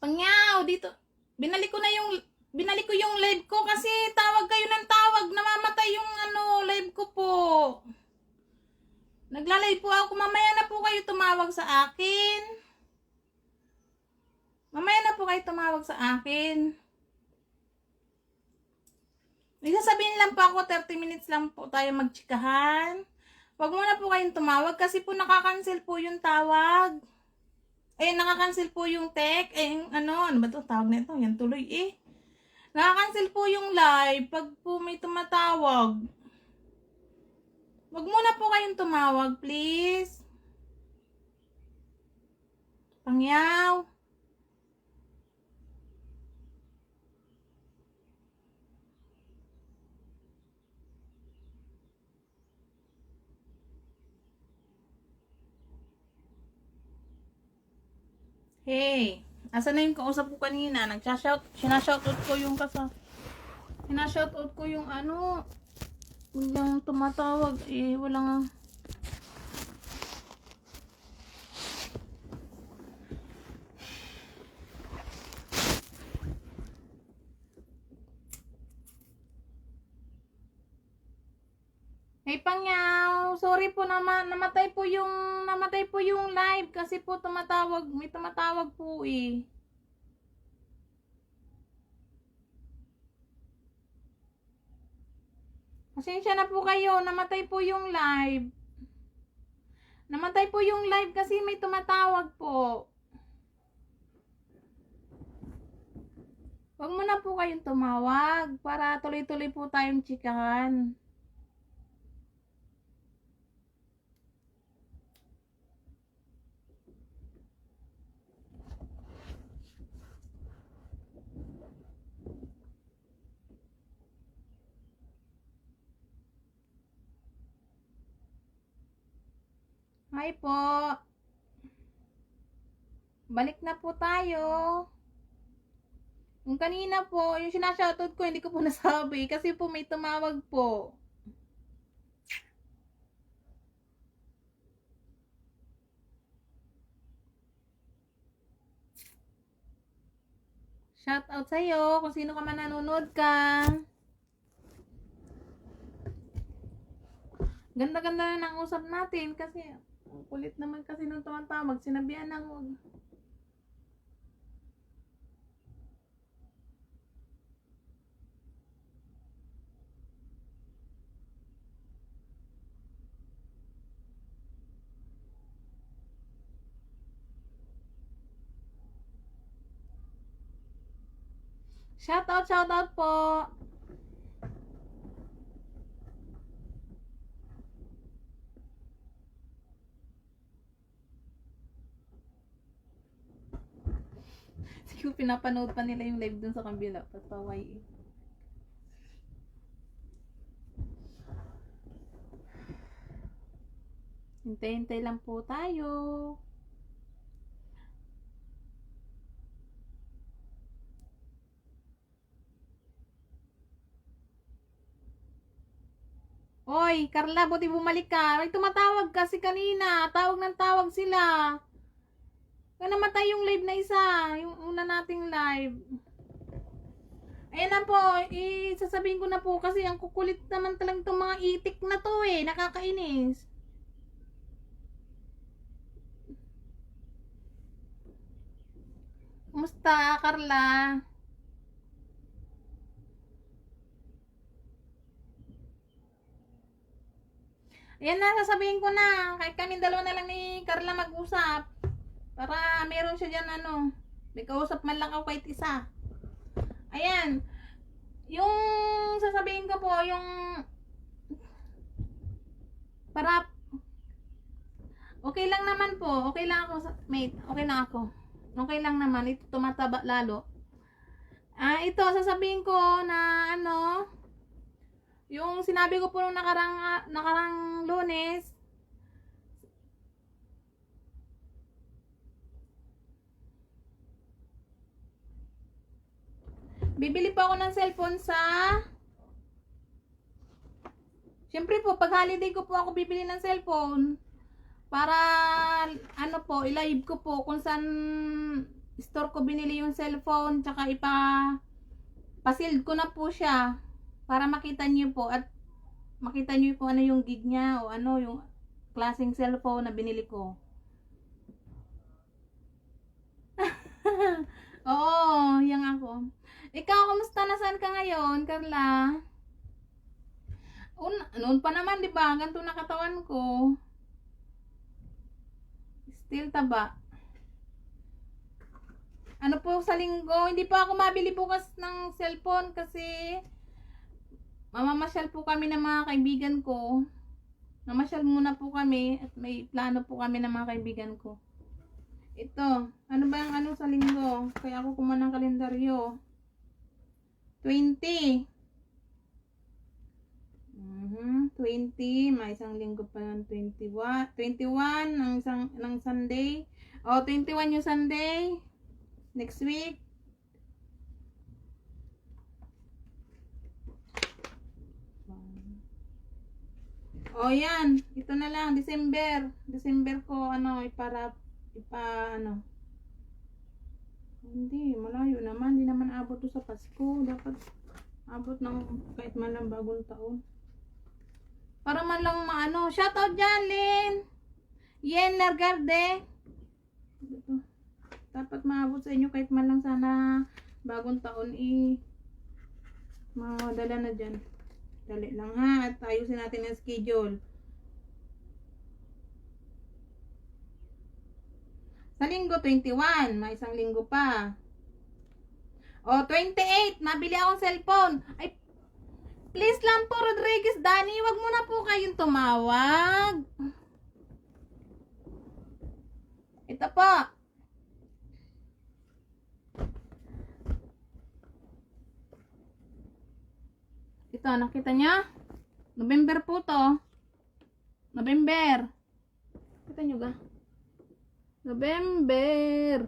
Pangyaw, dito. Binalik ko yung live ko kasi tawag kayo ng tawag. Namamatay yung live ko po. Nagla-live po ako. Mamaya na po kayo tumawag sa akin. Mamaya na po kayo tumawag sa akin. Sasabihin lang po ako, 30 minutes lang po tayo magtsikahan. Huwag muna po kayong tumawag kasi po nakakancel po yung tawag. Nakakancel po yung text. Ano ba ito? Tawag na ito. Yan tuloy Nakakancel po yung live pag po may tumatawag. Huwag muna po kayong tumawag, please. Pangyaw. Hey, asan na yung kausap ko kanina? Sinashoutout ko yung sinashoutout ko yung yung tumatawag. Walang Hey Pangyaw, sorry po naman, namatay po yung live kasi po may tumatawag po Pasensya na po kayo, namatay po yung live. Namatay po yung live kasi may tumatawag po. Huwag mo na po kayong tumawag para tuloy-tuloy po tayong chikahan. Hi po. Balik na po tayo. Yung kanina po, yung sinashoutout ko, hindi ko po nasabi kasi po may tumawag po. Shoutout sa'yo kung sino ka man nanonood ka. Ganda-ganda na ng usap natin kasi kulit naman kasi nung tumatawag, sinabihan ng huwag. Shoutout po. Siguro pinapanood pa nila yung live dun sa kabila. Pataway Hintay-hintay lang po tayo. Oy, Carla, buti bumalik ka. May tumatawag kasi kanina. Tawag ng tawag sila. Kaya namatay yung live na isa. Yung una nating live. Ayan na po. Sasabihin ko na po kasi ang kukulit naman talagang itong mga itik na to Nakakainis. Kumusta, Carla? Ayan na, sasabihin ko na. Kahit kami dalawa na lang ni Carla mag-usap. Para meron siya dyan may kausap man lang ako kahit isa. Ayan. Yung sasabihin ko po, yung para okay lang naman po. Okay lang ako, mate. Okay lang ako. Okay lang naman. Ito tumataba lalo. Ito, sasabihin ko na yung sinabi ko po nung nakarang Lunes, Bibili po ako ng cellphone sa... Siyempre po, pag holiday ko po ako bibili ng cellphone. Para, ano po, i-live ko po kung saan store ko binili yung cellphone. Tsaka pasild ko na po siya. Para makita niyo po at makita niyo po ano yung gig niya o ano yung klaseng cellphone na binili ko. Oo, yang ako. Ikaw, kamusta? Nasaan ka ngayon, Carla? Noon pa naman, di ba? Ganito na katawan ko. Still taba. Ano po sa linggo? Hindi pa ako mabili bukas ng cellphone kasi mamamasyal po kami ng mga kaibigan ko. Namasyal muna po kami at may plano po kami ng mga kaibigan ko. Ito, ano ba yung ano sa linggo? Kaya ako kumuha ng kalendaryo. 20. 20, may isang linggo pa ng 21 ng Sunday. 21 yung Sunday. Next week. Yan. Ito na lang. December. December ko, Hindi, malayo naman. Hindi naman abot to sa Pasko. Dapat abot ng kahit man lang bagong taon. Para man lang shoutout dyan, Lynn. Yen Largarde. Dapat maabot sa inyo kahit man lang sana bagong taon madala na dyan. Dali lang ha. At ayusin natin ang schedule. Sa linggo, 21. May isang linggo pa. 28. Nabili akong cellphone. Ay, please lang po, Rodriguez Dani. Wag mo na po kayong tumawag. Ito po. Ito, nakita niya? November po to. November. Kita nyo ga? November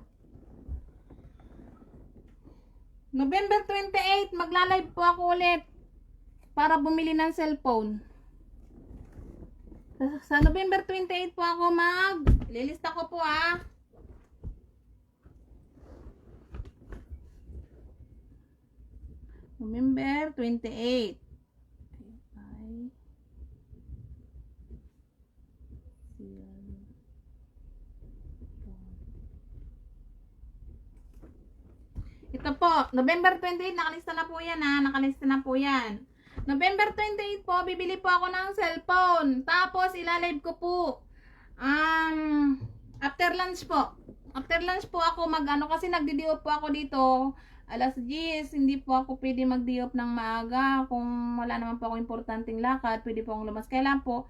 28, magla-live po ako ulit para bumili ng cellphone. Sa November 28 po ako lilista ko po November 28. Ito po, November 28, nakalista na po yan nakalista na po yan. November 28 po, bibili po ako ng cellphone. Tapos, ilalive ko po. After lunch po. After lunch po ako kasi nagdi-diop po ako dito. Alas 10, hindi po ako pwede mag-diop ng maaga. Kung wala naman po ako importanteng lakad, pwede po akong lumas. Kailan po,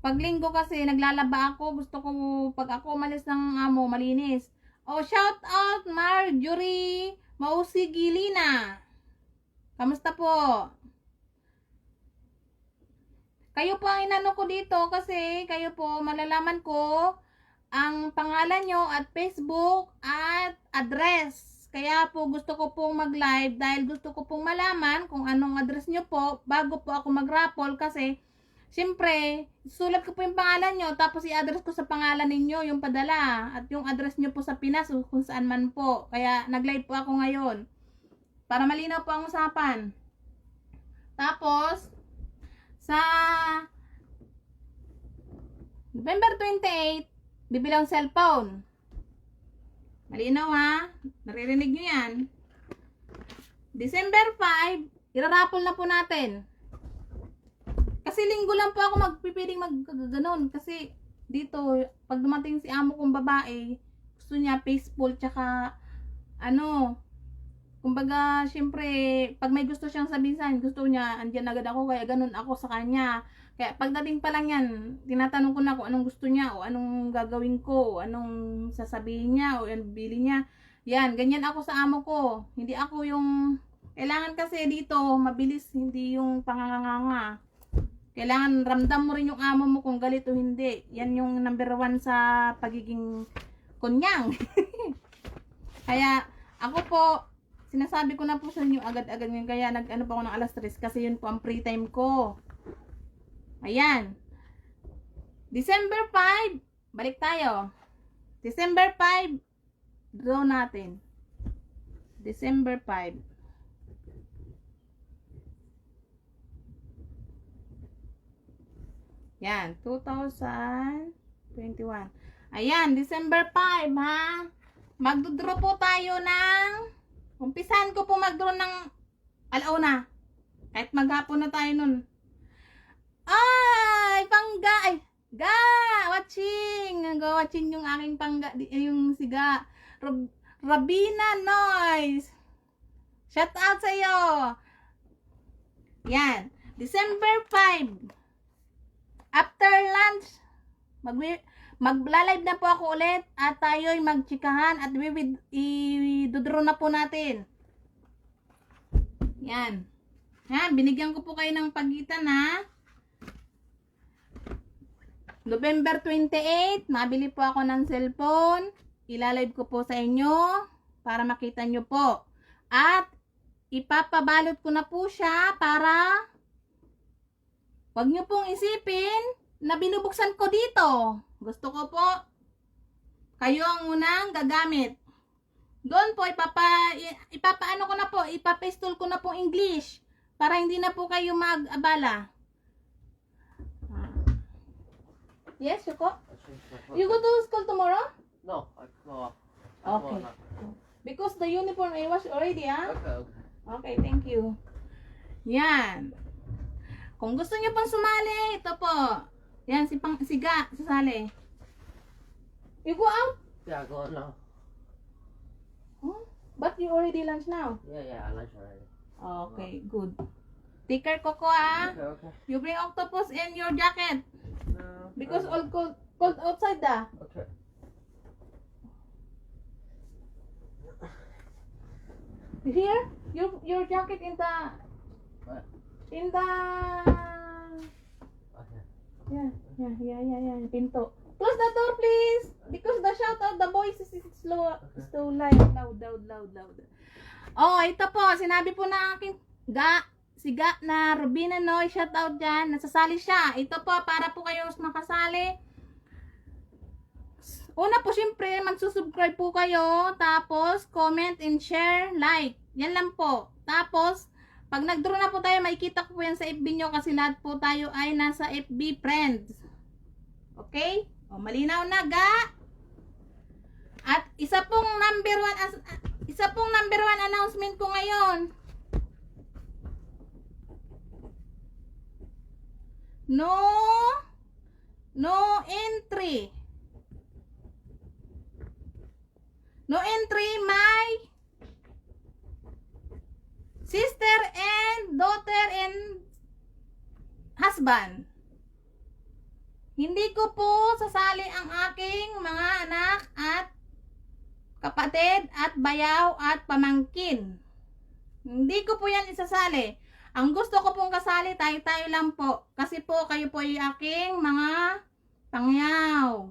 pag linggo kasi, naglalaba ako. Gusto ko, pag ako umalis ng amo, malinis. Shout out Marjorie Mausigilina. Kamusta po? Kayo po ang inano ko dito kasi kayo po malalaman ko ang pangalan nyo at Facebook at address. Kaya po gusto ko pong mag-live dahil gusto ko pong malaman kung anong address nyo po bago po ako mag-raffle kasi siyempre, sulat ko po yung pangalan nyo, tapos i-address ko sa pangalan ninyo yung padala, at yung address nyo po sa Pinas, kung saan man po. Kaya, nag-live po ako ngayon. Para malinaw po ang usapan. Tapos, sa November 28, bibilang cellphone. Malinaw ha? Naririnig nyo yan. December 5, iraraffle na po natin. Kasi linggo lang po ako magpipiling magkaganon. Kasi dito, pag dumating si amo kong babae, gusto niya peaceful, tsaka kumbaga, syempre, pag may gusto siyang sabihin, gusto niya, andyan agad ako, kaya ganun ako sa kanya. Kaya pagdating pa lang yan, tinatanong ko na kung anong gusto niya, o anong gagawin ko, o anong sasabihin niya, o anong bili niya. Yan, ganyan ako sa amo ko. Hindi ako yung, kailangan kasi dito, mabilis, hindi yung panganganga. Kailangan ramdam mo rin yung amo mo kung galit o hindi. Yan yung number 1 sa pagiging kunyang. Kaya ako po, sinasabi ko na po sa inyo agad-agad ngayon. Kaya nag-ano pa ako ng alas 3 kasi yun po ang free time ko. Ayan. December 5, balik tayo. December 5, draw natin. December 5. Yan, 2021. Ayan, December 5, ha? Magdodraw po tayo ng, umpisahan ko po magdraw ng alauna. Kahit maghapon na tayo nun. Ay, pangga, ay, ga, watching. Watching yung aking pangga, yung siga. Rabina Noise. Shout out sa iyo. Yan, December 5. After lunch, magla-live na po ako ulit at tayo'y magchikahan at i-draw na po natin. Yan. Yan, binigyan ko po kayo ng pagitan ha. November 28, mabili po ako ng cellphone. Ilalive ko po sa inyo para makita nyo po. At ipapabalot ko na po siya para wag nyo pong isipin na binubuksan ko dito. Gusto ko po kayo ang unang gagamit. Doon po ipapaano ko na po, ipapistol ko na po English para hindi na po kayo mag-abala. Yes, Yuko? You go to school tomorrow? No, I go. Okay. Because the uniform I wash already, ah? Okay. Okay, thank you. Yan. Kung gusto niyo pang sumali, ito po. Yan, siga, sasali. You go out? Yeah, go now. Huh? But you already lunch now? Yeah, I lunch already. Okay, good. Take care, Coco, ah. Okay. You bring octopus in your jacket. No, Because all cold outside, ah. Okay. Here, your jacket in the... What? In the... Okay. Yeah. Pinto. Close the door, please. Because the shout out, the voice is slow, so loud. Oh, ito po. Sinabi po na aking siga na Robina Noy, shout out dyan. Nasasali siya. Ito po, para po kayo makasali. Una po, syempre, magsusubscribe po kayo. Tapos, comment and share, like. Yan lang po. Tapos, pag nag-draw na po tayo, makikita ko po yan sa FB nyo kasi lahat po tayo ay nasa FB friends. Okay? O, malinaw na, ga? At isa pong number one announcement ko ngayon. No entry. No entry, my sister and daughter and husband. Hindi ko po sasali ang aking mga anak at kapatid at bayaw at pamangkin. Hindi ko po yan isasali. Ang gusto ko pong kasali, tayo-tayo lang po. Kasi po kayo po ay aking mga pangyaw.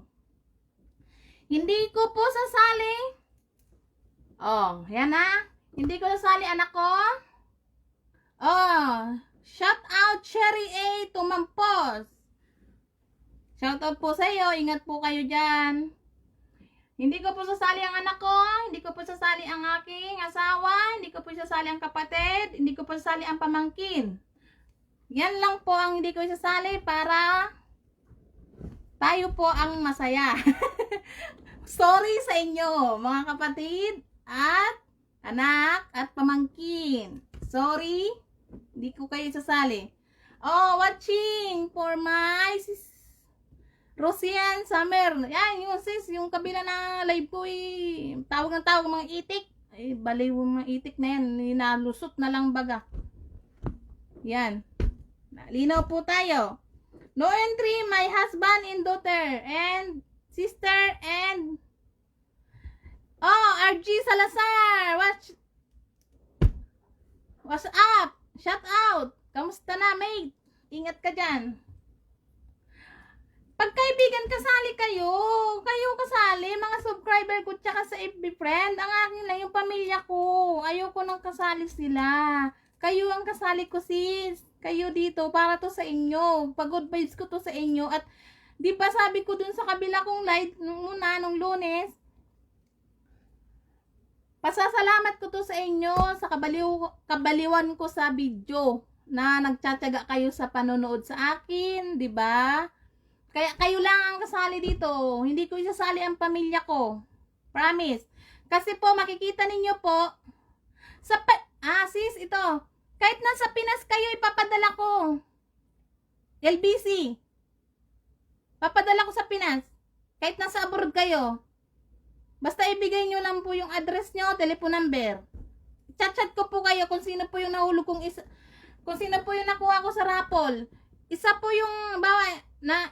Hindi ko po sasali. Oh, yan na. Hindi ko sasali anak ko. Oh, shout out Cherry A Tumampos. Shout out po sa iyo. Ingat po kayo dyan. Hindi ko po sasali ang anak ko. Hindi ko po sasali ang aking asawa. Hindi ko po sasali ang kapatid. Hindi ko po sasali ang pamangkin. Yan lang po ang hindi ko sasali para tayo po ang masaya. Sorry sa inyo, mga kapatid at anak at pamangkin. Sorry, hindi ko kayo sasali. Oh, watching for my Rosian Summer. Yan, yung sis, yung kabila na live ko tawag ng tawag mga itik. Ay, baliw mga itik na yan. Nalusot na lang baga. Yan. Nalinaw po tayo. No entry, my husband and daughter and sister and RG Salazar. What's up? Shout out. Kamusta na, mate? Ingat ka dyan. Pag kayo kaibigan, kasali kayo. Kayo kasali, mga subscriber ko tsaka sa FB friend. Ang akin lang yung pamilya ko. Ayoko nang kasali sila. Kayo ang kasali ko, sis. Kayo dito, para to sa inyo. Pag-good vibes ko to sa inyo. At di ba sabi ko dun sa kabila kong live nung Lunes, pasasalamat ko to sa inyo sa kabaliwan ko sa video na nagtsatsaga kayo sa panonood sa akin, di ba? Kaya kayo lang ang kasali dito. Hindi ko isasali ang pamilya ko. Promise. Kasi po, makikita ninyo po, sis, ito. Kahit nasa Pinas kayo, ipapadala ko. LBC. Papadala ko sa Pinas. Kahit nasa abroad kayo. Basta ibigay nyo lang po yung address nyo, telephone number. Chat-chat ko po kayo kung sino po yung nahulog kong kung sino po yung nakuha ko sa raffle. Isa po yung,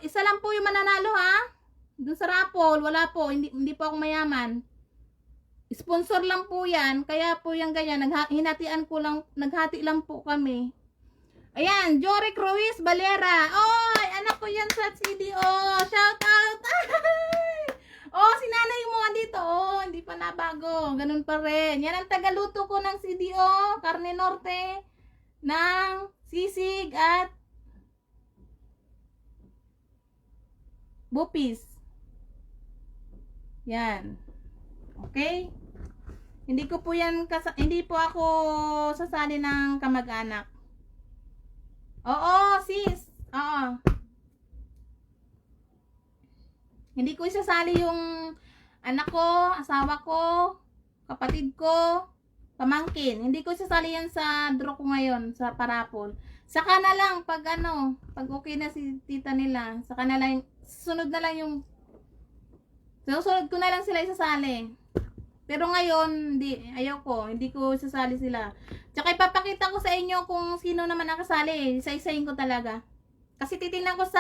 isa lang po yung mananalo ha. Dun sa raffle, wala po, hindi po ako mayaman. Sponsor lang po yan, kaya po yung ganyan, naghati lang po kami. Ayan, Jory Ruiz Valera. Oy, anak ko yan sa CDO. Shout out. Oh, si nanay mo dito. Oh, hindi pa nabago. Ganun pa rin. Yan ang tagaluto ko ng CDO, Carne Norte, ng sisig at bupis. Yan. Okay? Hindi ko po yan hindi po ako sasali ng kamag-anak. Oo, sis. Oo. Hindi ko isasali yung anak ko, asawa ko, kapatid ko, pamangkin. Hindi ko isasali yan sa draw ko ngayon, sa parapol. Saka na lang, pag okay na si tita nila, saka na lang, susunod ko na lang sila isasali. Pero ngayon, hindi ko isasali sila. Tsaka ipapakita ko sa inyo kung sino naman nakasali. Isa-isahin ko talaga. Kasi titingnan ko sa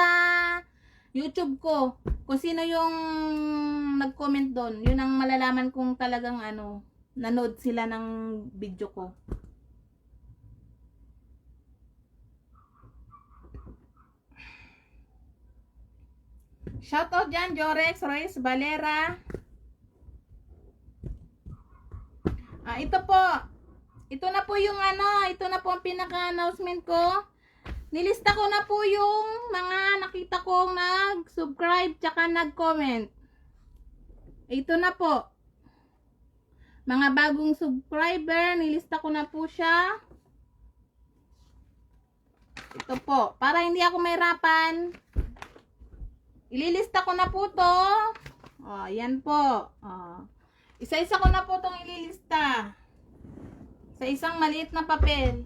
YouTube ko kung sino yung nag-comment doon. Yun ang malalaman kung talagang nanood sila ng video ko. Shoutout dyan, Jorex, Royce, Valera. Ito po. Ito na po yung ito na po ang pinaka-announcement ko. Nilista ko na po yung mga nakita kong nag-subscribe tsaka nag-comment. Ito na po. Mga bagong subscriber, nilista ko na po siya. Ito po. Para hindi ako mahirapan, ililista ko na po to. Yan po. Isa-isa ko na po itong ililista. Sa isang maliit na papel.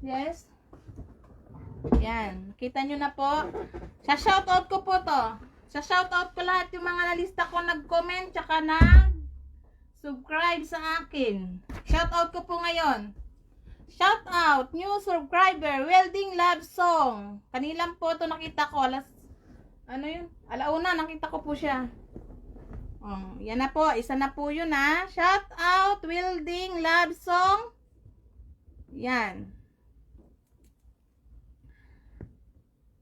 Yes. Yan. Kita nyo na po. Sa shoutout ko po to. Sa shoutout ko lahat yung mga nalista ko nag-comment tsaka nag-subscribe sa akin. Shoutout ko po ngayon. Shoutout, new subscriber, Welding Love Song. Kanilang po to nakita ko. Alauna, nakita ko po siya. Yan na po. Isa na po yun ha. Shoutout, Welding Love Song. Yan.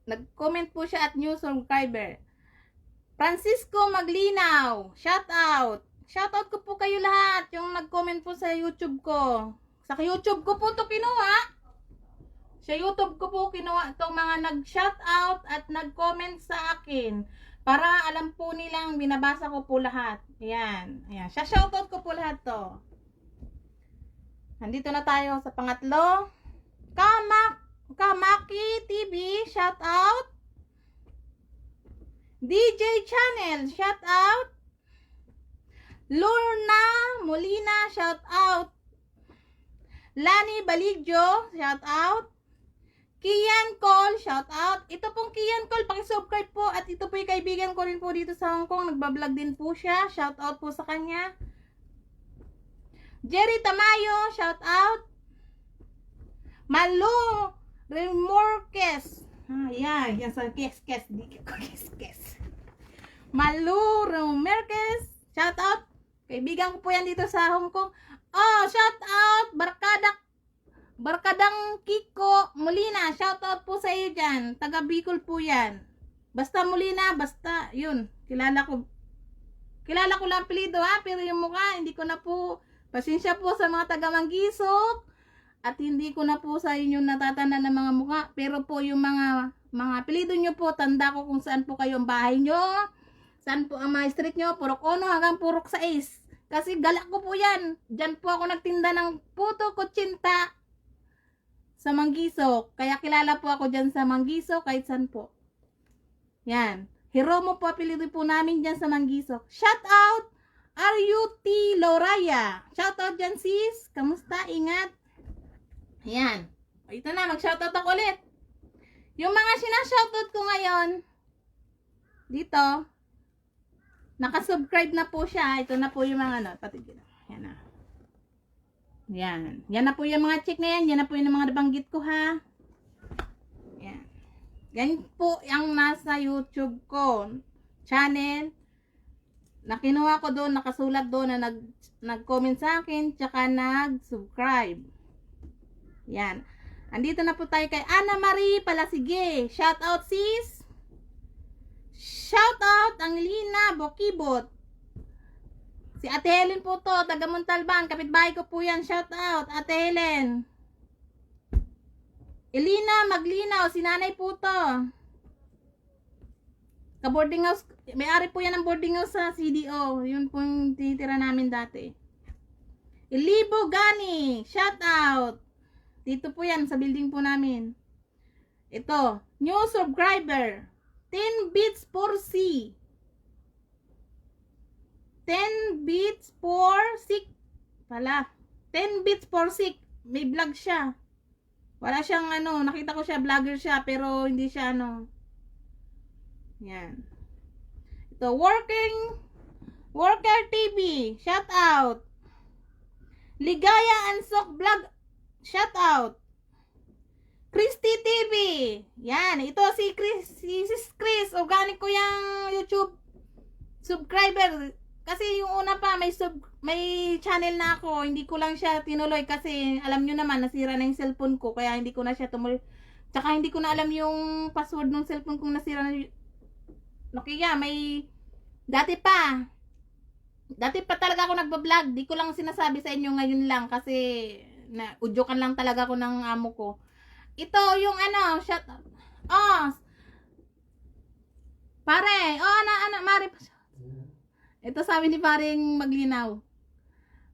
Nag-comment po siya at new subscriber. Francisco Maglinaw. Shoutout. Shoutout ko po kayo lahat. Yung nag-comment po sa YouTube ko. Sa YouTube ko po to kinuha. Sa YouTube ko po kinuha itong mga nag-shoutout at nag-comment sa akin. Para alam po nilang binabasa ko po lahat. Ayan. Ayan. Sa shoutout ko po lahat to. Nandito na tayo sa pangatlo. Kamaki TV, shout out. DJ Channel, shout out. Lorna Molina, shout out. Lani Baligyo, shout out. Kian Cole, shout out. Ito pong Kian Cole, paki-subscribe po. At ito po yung kaibigan ko rin po dito sa Hong Kong. Nagbablog din po siya. Shout out po sa kanya. Jerry Tamayo, shout out. Malu Remorques. Yan sa kes. Malu Remorques, shout out. Kaibigan ko po yan dito sa Hong Kong. Shout out. Barkadang Kiko Molina, shout out po sa iyo dyan. Taga Bicol po yan. Basta Molina, basta, yun. Kilala ko lang apelyido ha, pero yung mukha, hindi ko na po, pasensya po sa mga taga Manggisok, at hindi ko na po sa inyo natatanda ng mga mukha, pero po yung mga apelyido nyo po, tanda ko kung saan po kayo ang bahay nyo, saan po ang mga street nyo, Purok 1 hanggang Purok 6. Kasi galak ko po yan. Diyan po ako nagtinda ng puto kutsinta sa Manggisok. Kaya kilala po ako dyan sa Manggisok kahit saan po. Yan. Hiromo po apelido po namin dyan sa Manggisok. Shout out RUT Loraya. Shout out dyan sis. Kamusta? Ingat. Yan. Ito na, mag-shoutout ako ulit. Yung mga sinashoutout ko ngayon, dito, nakasubscribe na po siya. Ito na po yung mga ano, pati dito. Yan na. Yan. Yan na po yung mga check na yan. Yan na po yung mga nabanggit ko ha. Yan. Yan po ang nasa YouTube ko. Channel. Na kinuha ko doon, nakasulat doon na nag-comment sa akin, tsaka nag-subscribe. Yan. Andito na po tayo kay Ana Marie Palasige. Shout out sis. Shout out Angelina Bokibot. Si Ate Helen po to, taga Montalban, kapitbahay ko po yan. Shout out Ate Helen. Elina Maglinaw, si nanay po to. Ka-boarding house, may-ari po yan ng boarding house sa CDO. Yun po yung tinitira namin dati. Ilibo Gani, shout out. Dito po yan sa building po namin. Ito, new subscriber. 10 bits for C. 10 bits for sick. Pala. 10 bits for sick. May vlog siya. Wala siyang ano, nakita ko siya, vlogger siya, pero hindi siya ano. Yan. Ito, Worker TV. Shout out. Ligaya Ansok Vlog. Shout out. Christy TV. Yan, ito si Sis Chris. Organic ko yung YouTube subscriber. Kasi yung una pa may channel na ako. Hindi ko lang siya tinuloy kasi alam nyo naman nasira na yung cellphone ko kaya hindi ko na siya tumuloy. Tsaka hindi ko na alam yung password ng cellphone kung nasira na Nokia. May dati pa talaga ako nagba-vlog. Di ko lang sinasabi sa inyo ngayon lang kasi na udyokan lang talaga ako ng amo ko. Ito yung ano, shout out. Oh. Pare, Mare. Ito sabi ni paring Maglinaw.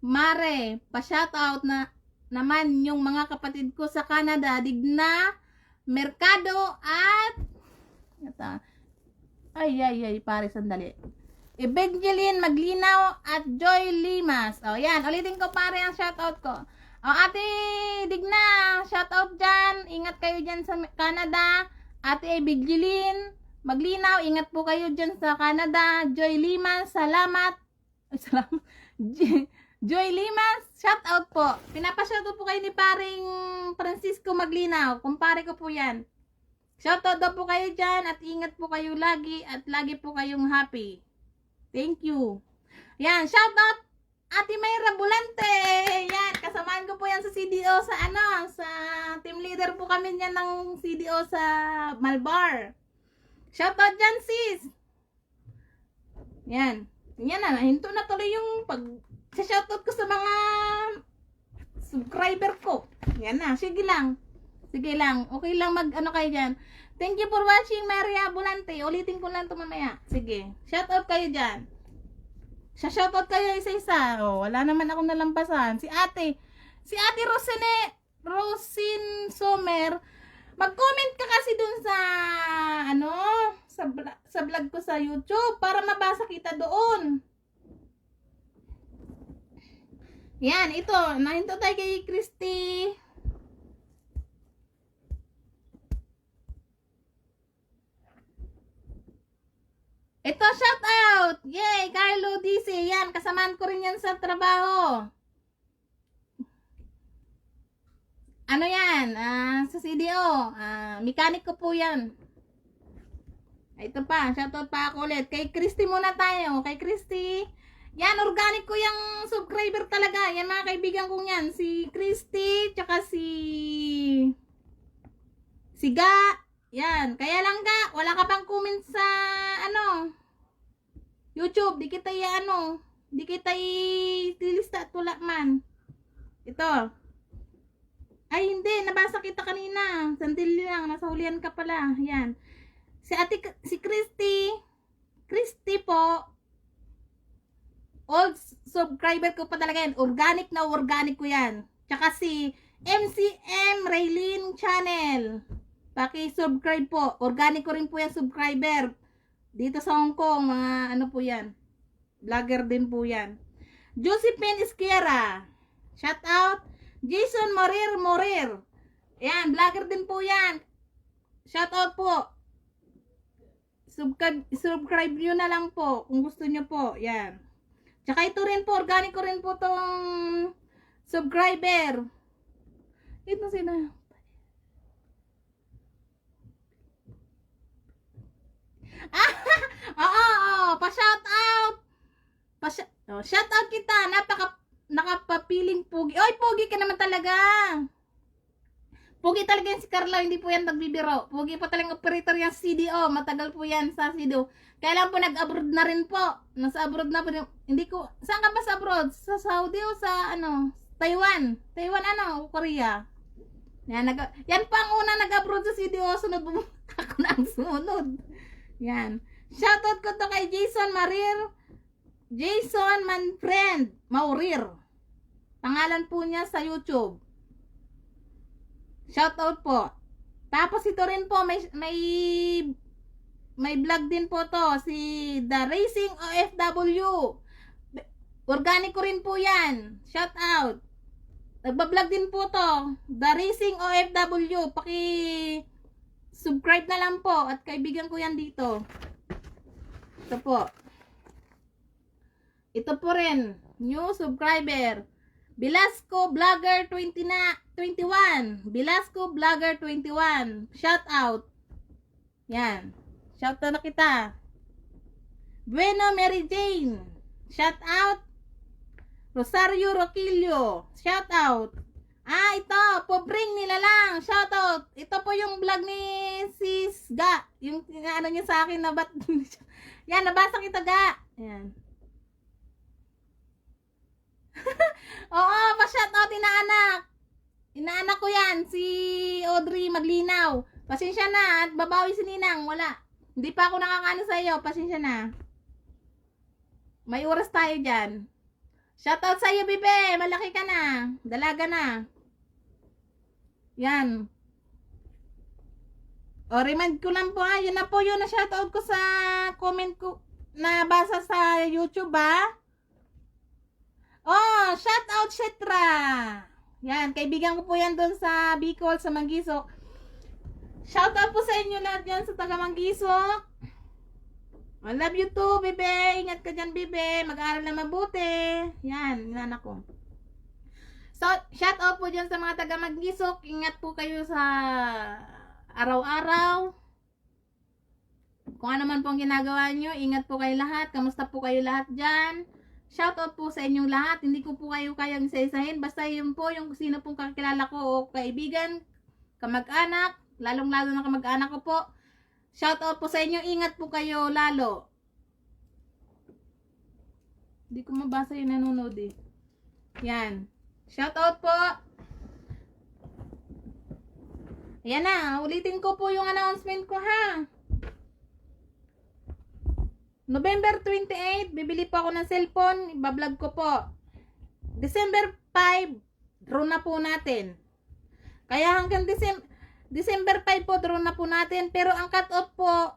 Mare, pa-shout out na naman yung mga kapatid ko sa Canada, Digna, Mercado at ito. Ay, pare sandali. Evangeline Maglinaw at Joy Limas. Oh, yan. Ulitin ko pare ang shout out ko. Oh, Ate Digna, shout out dyan. Ingat kayo dyan sa Canada. Ate Evangeline Maglinaw, ingat po kayo dyan sa Canada. Joy Limas, salamat. Ay, salamat. Joy Limas, shout out po. Pinapa-shout out po kayo ni paring Francisco Maglinaw. Kumpare ko po yan. Shout out daw po kayo dyan at ingat po kayo lagi at lagi po kayong happy. Thank you. Yan, shout out Ate Mayra Bulante. Yan, kasamaan ko po yan sa CDO sa team leader po kami niyan ng CDO sa Malbar. Shout out dyan sis. Yan. Yan na, hinto na tuloy yung shoutout ko sa mga subscriber ko. Yan na, sige lang. Okay lang mag-ano kayo dyan. Thank you for watching, Maria Bulante. Ulitin ko lang ito mamaya. Sige, shoutout kayo dyan. Shoutout kayo isa-isa. Oh, wala naman akong nalampasan. Si ate Rosin Sommer. Mag-comment ka kasi dun sa sa vlog ko sa YouTube para mabasa kita doon. Yan, ito. Nahinto tayo kay Christy. Ito, shout out! Yay! Carlo DC. Yan, kasamaan ko rin yan sa trabaho. Ano yan? Sa CDO. Mechanic ko po yan. Ito pa, shout out pa ako ulit. Kay Christy muna tayo. Kay Christy. Yan, organic ko yung subscriber talaga. Yan mga kaibigan kong yan. Si Christy, tsaka si Ga, Yan. Kaya lang ka, wala ka pang comment sa, ano, YouTube. Di kita ano, di kita ilista at wala man. Ito. Ay, hindi. Nabasa kita kanina. Sandali lang. Nasa hulihan ka pala. Yan. Si Christy po, old subscriber ko pa talaga yan. Organic na organic ko yan. Tsaka si MCM Raylene Channel. Paki-subscribe po. Organic ko rin po yan subscriber. Dito sa Hong Kong, mga ano po yan. Vlogger din po yan. Josephine Esquera. Shout out. Jason Morir. Yan, vlogger din po yan. Shout out po. Subscribe nyo na lang po kung gusto nyo po. Yan. Tsaka ito rin po, organic ko rin po tong subscriber. Ito sila. Pa-shout out. Shout out kita. Nakapapiling pogi. Oy, pogi ka naman talaga. Pogi talaga yan si Carla, hindi po yan nagbibiro. Pogi pa talagang operator yung CDO. Matagal po yan sa CDO. Kaya lang po nag-abroad na rin po. Nasa abroad na po. Hindi ko, saan ka ba sa abroad? Sa Saudi o sa ano? Taiwan. Taiwan ano? Korea. Yan pa ang una nag-abroad sa CDO. Sunod po ako na ang sunod. Yan. Shoutout ko to kay Jason Manfriend Maurir. Pangalan po niya sa YouTube. Shoutout po. Tapos ito rin po, may vlog din po to. Si The Racing OFW. Organic ko rin po yan. Shoutout. Nagbablog din po to. The Racing OFW. Subscribe na lang po. At kaibigan ko yan dito. Ito po. Ito po rin. New subscriber. Velasco Vlogger 21. Velasco Vlogger 21. Shout out. Yan. Shout out na kita. Bueno Mary Jane. Shout out. Rosario Roquillo. Shout out. Ito. Pobring nila lang. Shout out. Ito po yung vlog ni Sis Ga. Yung ano niya sa akin na ba't yan, nabasa kita Ga. Yan. Oo, pa-shout out inaanak. Inaanak ko yan, si Audrey Maglinaw. Pasensya na, at babawi si Ninang, wala. Hindi pa ako nakakano sa iyo, pasensya na. May oras tayo dyan. Shout out sa iyo, Bibe, malaki ka na. Dalaga na. Yan. O, remind ko lang po yun na po yun na shout out ko sa comment ko na basa sa YouTube Oh, shout out Shetra. Yan, kaibigan ko po yan doon sa Bicol, sa Manggisok. Shout out po sa inyo lahat yan sa taga Manggisok. I love you too, Bebe. Ingat ka dyan, Bebe. Mag-aaral na mabuti. Yan, inanak ko. So, shout out po dyan sa mga taga Manggisok. Ingat po kayo sa araw-araw. Kung ano man pong ginagawa nyo, ingat po kayo lahat. Kamusta po kayo lahat dyan? Shoutout po sa inyong lahat. Hindi ko po kayo kayang isa-isahin. Basta yun po yung sino pong kakilala ko o kaibigan, kamag-anak, lalong-lalo na kamag-anak ko po. Shoutout po sa inyo. Ingat po kayo lalo. Hindi ko mabasa yung nanonood eh. Yan. Shoutout po. Ayan na. Ulitin ko po yung announcement ko ha. November 28, bibili po ako ng cellphone, ibablog ko po. December 5, draw na po natin. Kaya hanggang December 5 po, draw na po natin. Pero ang cut-off po,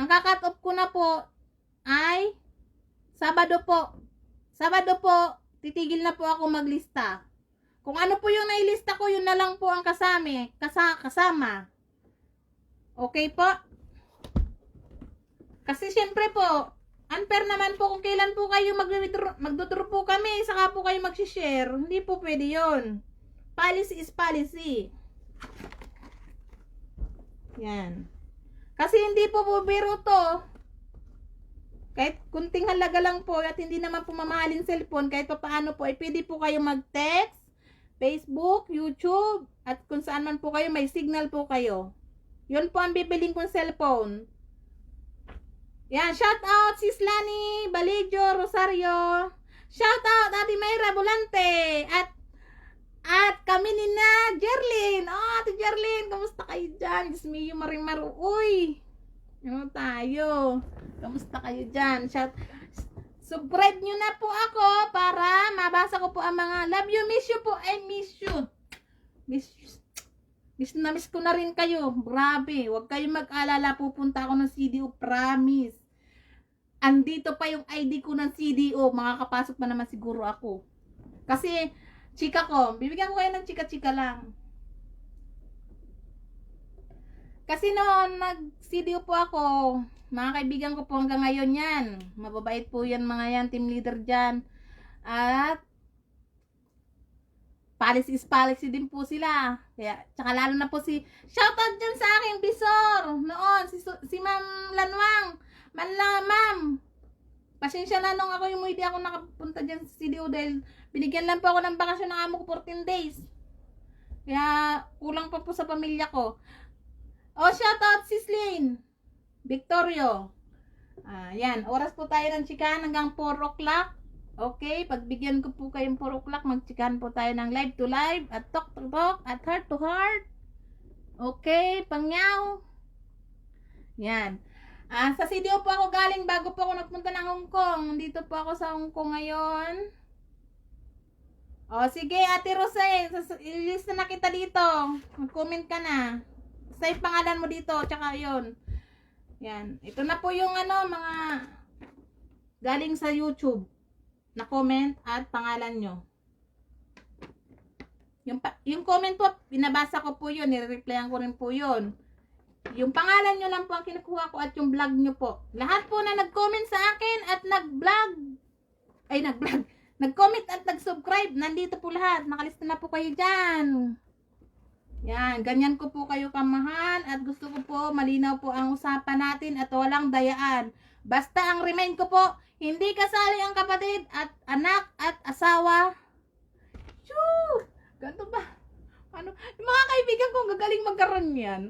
ang ka-cut-off ko na po ay Sabado po. Sabado po, titigil na po ako maglista. Kung ano po yung nailista ko, yun na lang po ang kasama. Okay po? Kasi syempre po, unfair naman po kung kailan po kayo magdodraw po kami, saka po kayo mag-share. Hindi po pwede yun. Policy is policy. Yan. Kasi hindi po biro to. Kahit kunting halaga lang po at hindi naman po mamahalin cellphone, kahit pa paano po, ay pwede po kayo mag-text, Facebook, YouTube, at kung saan man po kayo, may signal po kayo. Yun po ang bibiling kong cellphone. Yan, shout out Sis Lani Balijo Rosario. Shout out Ate Mayra Volante. At kami ni na Jerlyn. Oh, Ate Jerlyn, kamusta kayo dyan? Diyos me, Marimaru. Uy, ano tayo? Kamusta kayo dyan? Subscribe nyo na po ako para mabasa ko po ang mga love you, miss you po. I miss you. Miss na miss ko na rin kayo. Grabe, huwag kayong mag-alala. Pupunta ako ng CDO, promise. Andito pa yung ID ko ng CDO. Makakapasok pa naman siguro ako. Kasi, chika ko. Bibigyan ko kayo ng chika-chika lang. Kasi noon, nag-CDO po ako. Mga kaibigan ko po hanggang ngayon yan. Mababait po yan mga yan. Team leader dyan. At, policy din po sila. Kaya, tsaka lalo na po shoutout dyan sa aking bisor. Noon, si Ma'am Lanwang. Ma'am, pasensya na nung ako yung hindi ako nakapunta dyan sa CDO dahil binigyan lang po ako ng bakasyon ng amo ko 14 days. Kaya kulang pa po sa pamilya ko. Shoutout Sis Lynn Victorio. Yan, oras po tayo ng chikahan hanggang 4 o'clock. Okay, pagbigyan ko po kayong 4 o'clock, magchikahan po tayo ng live to live at talk to talk at heart to heart. Okay, pangyaw. Yan. Sa CDO po ako galing bago po ako nagpunta ng Hong Kong. Dito po ako sa Hong Kong ngayon. Sige, Ate Rosay, ilista na kita dito. Mag-comment ka na. Save pangalan mo dito, tsaka yun. Yan. Ito na po yung mga galing sa YouTube na comment at pangalan nyo. Yung comment po, binabasa ko po yun. Nire-replyan ko rin po yun. Yung pangalan nyo lang po ang kinukuha ko at yung vlog nyo po. Lahat po na nag-comment sa akin at nag-comment at nag-subscribe, nandito po lahat. Nakalista na po kayo dyan. Yan, ganyan ko po kayo kamahal at gusto ko po malinaw po ang usapan natin at walang dayaan. Basta ang remind ko po, hindi kasali ang kapatid at anak at asawa. Shoo! Ganto ba? Ano? Yung mga kaibigan ko gagaling magkaroon yan.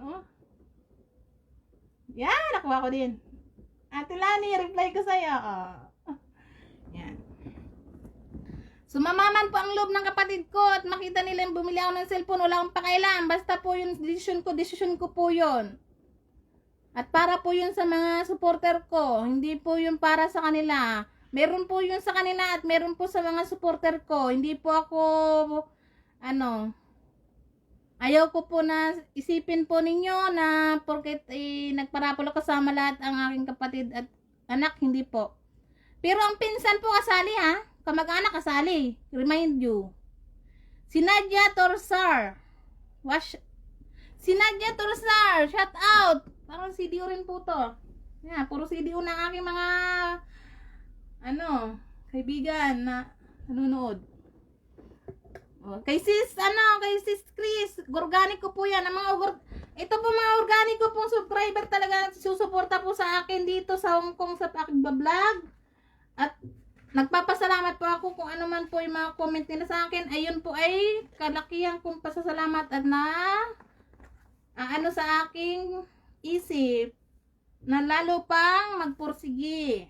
Yan, nakuha ko din. Ate Lani, reply ko sa'yo. Yan. Sumamaman po ang loob ng kapatid ko at makita nila yung bumili ako ng cellphone. Wala akong pakailan. Basta po yung decision ko po yun. At para po yun sa mga supporter ko. Hindi po yun para sa kanila. Meron po yun sa kanila at meron po sa mga supporter ko. Hindi po ako, ayaw ko po na isipin po ninyo na porket nagparapolo kasama lahat ang aking kapatid at anak, hindi po. Pero ang pinsan po kasali ha, kamag-anak kasali. Remind you. Si Nadia Torsar. Si Nadia Torsar, shout out. Parang CDO rin po to. Yeah, puro CDO ng aking mga kaibigan na nanonood. Kay sis Chris, organic ko po yan. Ito po mga organic ko pong subscriber talaga susuporta po sa akin dito sa Hong Kong sa aking vlog. At nagpapasalamat po ako kung ano man po yung mga comment nila sa akin. Ayun po ay kalakihan kong pasasalamat at sa aking isip na lalo pang magpursigi.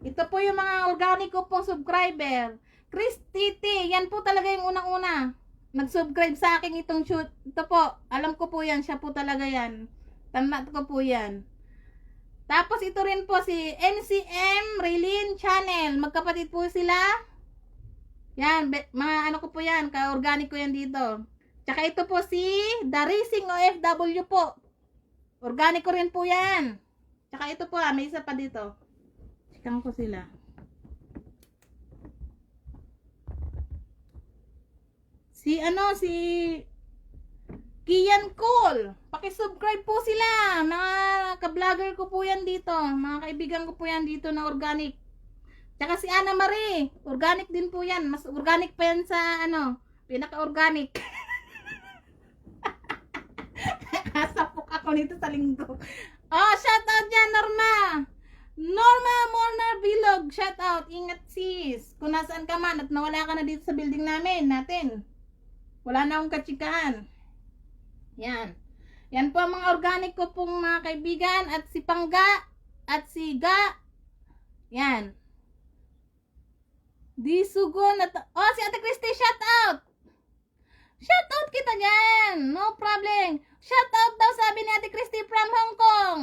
Ito po yung mga organic ko pong subscriber. Chris Titi, yan po talaga yung unang-una. Nag-subscribe sa akin itong shoot. Ito po, alam ko po yan, siya po talaga yan. Tanda ko po yan. Tapos ito rin po si MCM Raylene Channel. Magkapatid po sila. Yan, mga ko po yan, ka-organic ko yan dito. Tsaka ito po si The Racing OFW po. Organic ko rin po yan. Tsaka ito po may isa pa dito. Chikahan ko sila. Si Kian Cole. Paki-subscribe po sila. Mga ka-vlogger ko po yan dito. Mga kaibigan ko po yan dito na organic. Tsaka si Ana Marie. Organic din po yan. Mas organic pa yan sa pinaka-organic. Kasapok ako nito sa linggo. Shout out dyan, Norma. Norma Molnar Bilog. Shout out. Ingat sis. Kung nasaan ka man at nawala ka na dito sa building natin. Wala na akong katsikahan. Yan. Yan po ang mga organic ko pong mga kaibigan. At si Pangga at si Ga. Yan. Di sugon at... Oh, si Ate Christy, shout out! Shout out kita dyan! No problem! Shout out daw sabi ni Ate Christy from Hong Kong!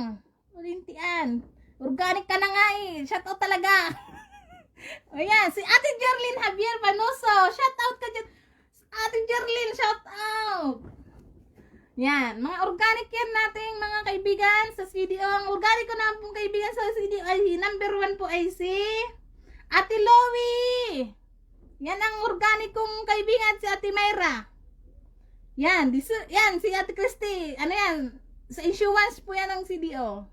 Ulintian. Organic ka na nga eh. Shout out talaga. O yan, si Ate Jerlyn Javier Panoso. Shout out ka dyan. Ate Jerlyn, shout out. Yan, mga organic yan nating mga kaibigan sa CDO. Ang organic ko na pong kaibigan sa CDO ay number 1 po ay si Ate Lowie. Yan ang organic kong kaibigan si Ate Mayra. Yan, yan si Ate Christy. Ano yan? Sa insurance po yan ang CDO.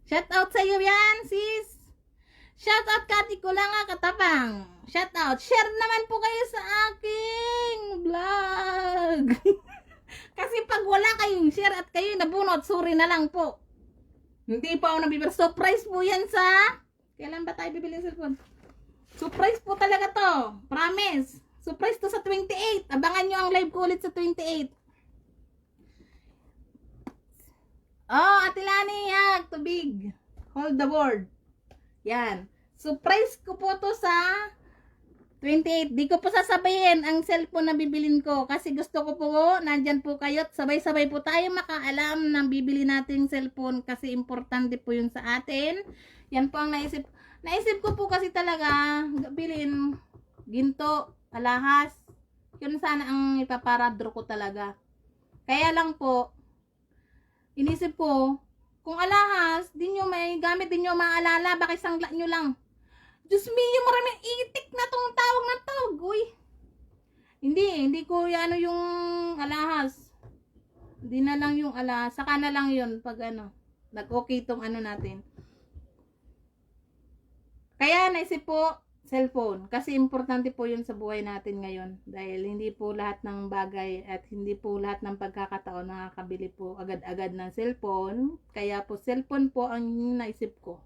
Shout out sa iyo yan, sis. Shout out Kati Kulanga Katabang. Shout out. Share naman po kayo sa aking vlog. Kasi pag wala kayong share at kayo nabunot, sorry na lang po. Hindi pa ako nabibili. Surprise po yan sa... Kailan ba tayo bibili ng cellphone? Surprise po talaga to. Promise. Surprise to sa 28. Abangan nyo ang live ko ulit sa 28. Oh, Ate Lani, hag, tubig. Hold the board. Yan. Surprise ko po to sa 28. Di ko po sasabayin ang cellphone na bibilin ko. Kasi gusto ko po, nandyan po kayo. Sabay-sabay po tayo makaalam ng bibili nating cellphone. Kasi importante po yun sa atin. Yan po ang naisip. Naisip ko po kasi talaga, bilhin ginto, alahas. Yun sana ang ipaparadro ko talaga. Kaya lang po, inisip ko, kung alahas, di nyo may gamit, di nyo maalala, bakit sangla nyo lang. Diyos me, yung maraming itik na tong tawag na tawag, uy. Hindi ko ano yung alahas. Hindi na lang yung alahas, saka na lang yun pag ano, nag-okay tong ano natin. Kaya naisip po, cellphone. Kasi importante po yun sa buhay natin ngayon. Dahil hindi po lahat ng bagay at hindi po lahat ng pagkakataon nakakabili po agad-agad ng cellphone. Kaya po, cellphone po ang naisip ko.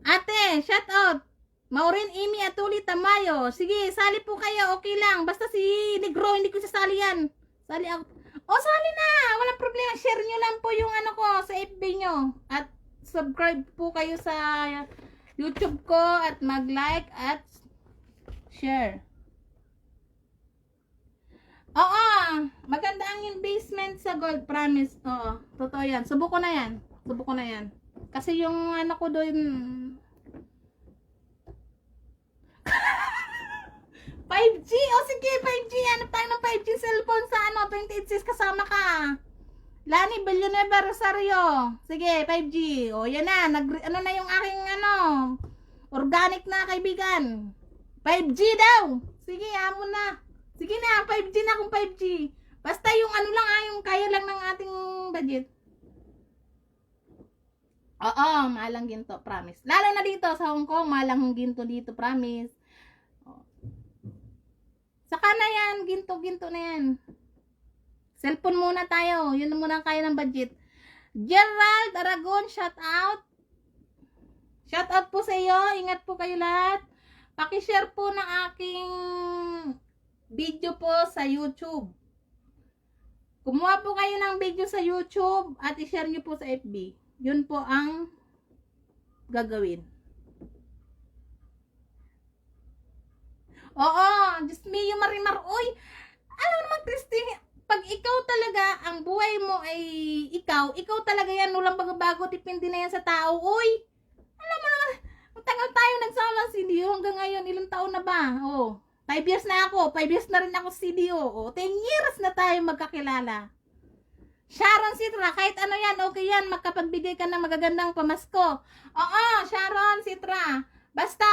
Ate, shout out! Maureen Amy Atuli Tamayo. Sige, sali po kayo. Okay lang. Basta si Negro, hindi ko sasali yan. Sali ako. O, sali na! Walang problema. Share nyo lang po yung ano ko sa FB nyo. At subscribe po kayo sa YouTube ko at mag-like at share. Oo, maganda ang investment sa gold, promise. Oo, totoo yan. Subuko na yan. Subuko na yan. Kasi yung ano ko doon 5G. O sige, 5G. Hanap tayo ng 5G cellphone sa ano, 28 kasama ka. Lani Villanueva Rosario. Sige, 5G. O, yan na. Ano na yung aking ano, organic na kaibigan. 5G daw. Sige, amo na. Sige na, 5G na kung 5G. Basta yung ano lang, yung kaya lang ng ating budget. Oo, malang ginto, promise. Lalo na dito sa Hong Kong, malang ginto dito, promise. Saka na yan, ginto-ginto na yan. Cellphone muna tayo. Yun muna ang kaya ng budget. Gerald Aragon, shout out. Shout out po sa iyo. Ingat po kayo lahat. Paki-share po ng aking video po sa YouTube. Kumuha po kayo ng video sa YouTube at i-share nyo po sa FB. Yun po ang gagawin. Oo, Diyos me, yung marimar. Uy, alam naman, Christy, pag ikaw talaga, ang buhay mo ay ikaw talaga yan, walang bago-bago, depende na yan sa tao. Uy, alam mo naman, matagal tayo nagsama sa CDO hanggang ngayon, ilang taon na ba? Oh, 5 years na ako, 5 years na rin ako sa CDO. Oh, 10 years na tayo magkakilala. Sharon Citra, kahit ano yan, okay yan, magkapagbigay ka ng magagandang pamasko. Oo, Sharon Citra. Basta,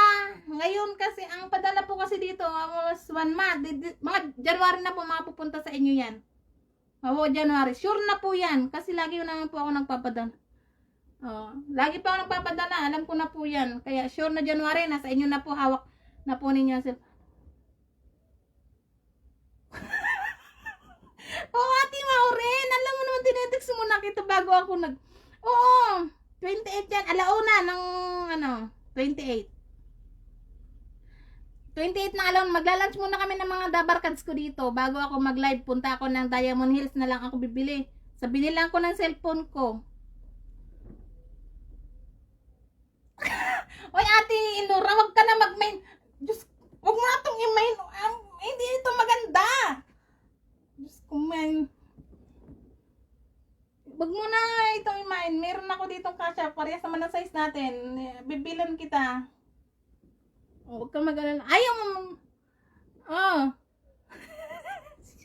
ngayon kasi, ang padala po kasi dito, almost 1 month. Mga January na po, mga pupunta sa inyo yan. Oo, January. Sure na po yan. Kasi lagi naman po ako nagpapadala. Lagi pa ako nagpapadala. Alam ko na po yan. Kaya sure na January, nasa inyo na po, hawak na po ninyo. Oo, Ate Maureen. Alam mo naman, tinetext mo na kita bago ako Oo, 28 yan. Alauna ng, 28. 28 na alone, maglalunch muna kami ng mga dabarkads ko dito. Bago ako mag-live, punta ako ng Diamond Hills na lang ako bibili. Sa binilang ko ng cellphone ko. Oy, Ate Inora, wag ka na mag-main. Diyos, wag mo na itong i-main. Hindi ito maganda. Diyos ko, man. Wag mo na itong i-main. Meron ako ditong kasya. Parehas naman ang size natin. Bibilan kita. Huwag ka mag-alala. Ayaw mo. Oh.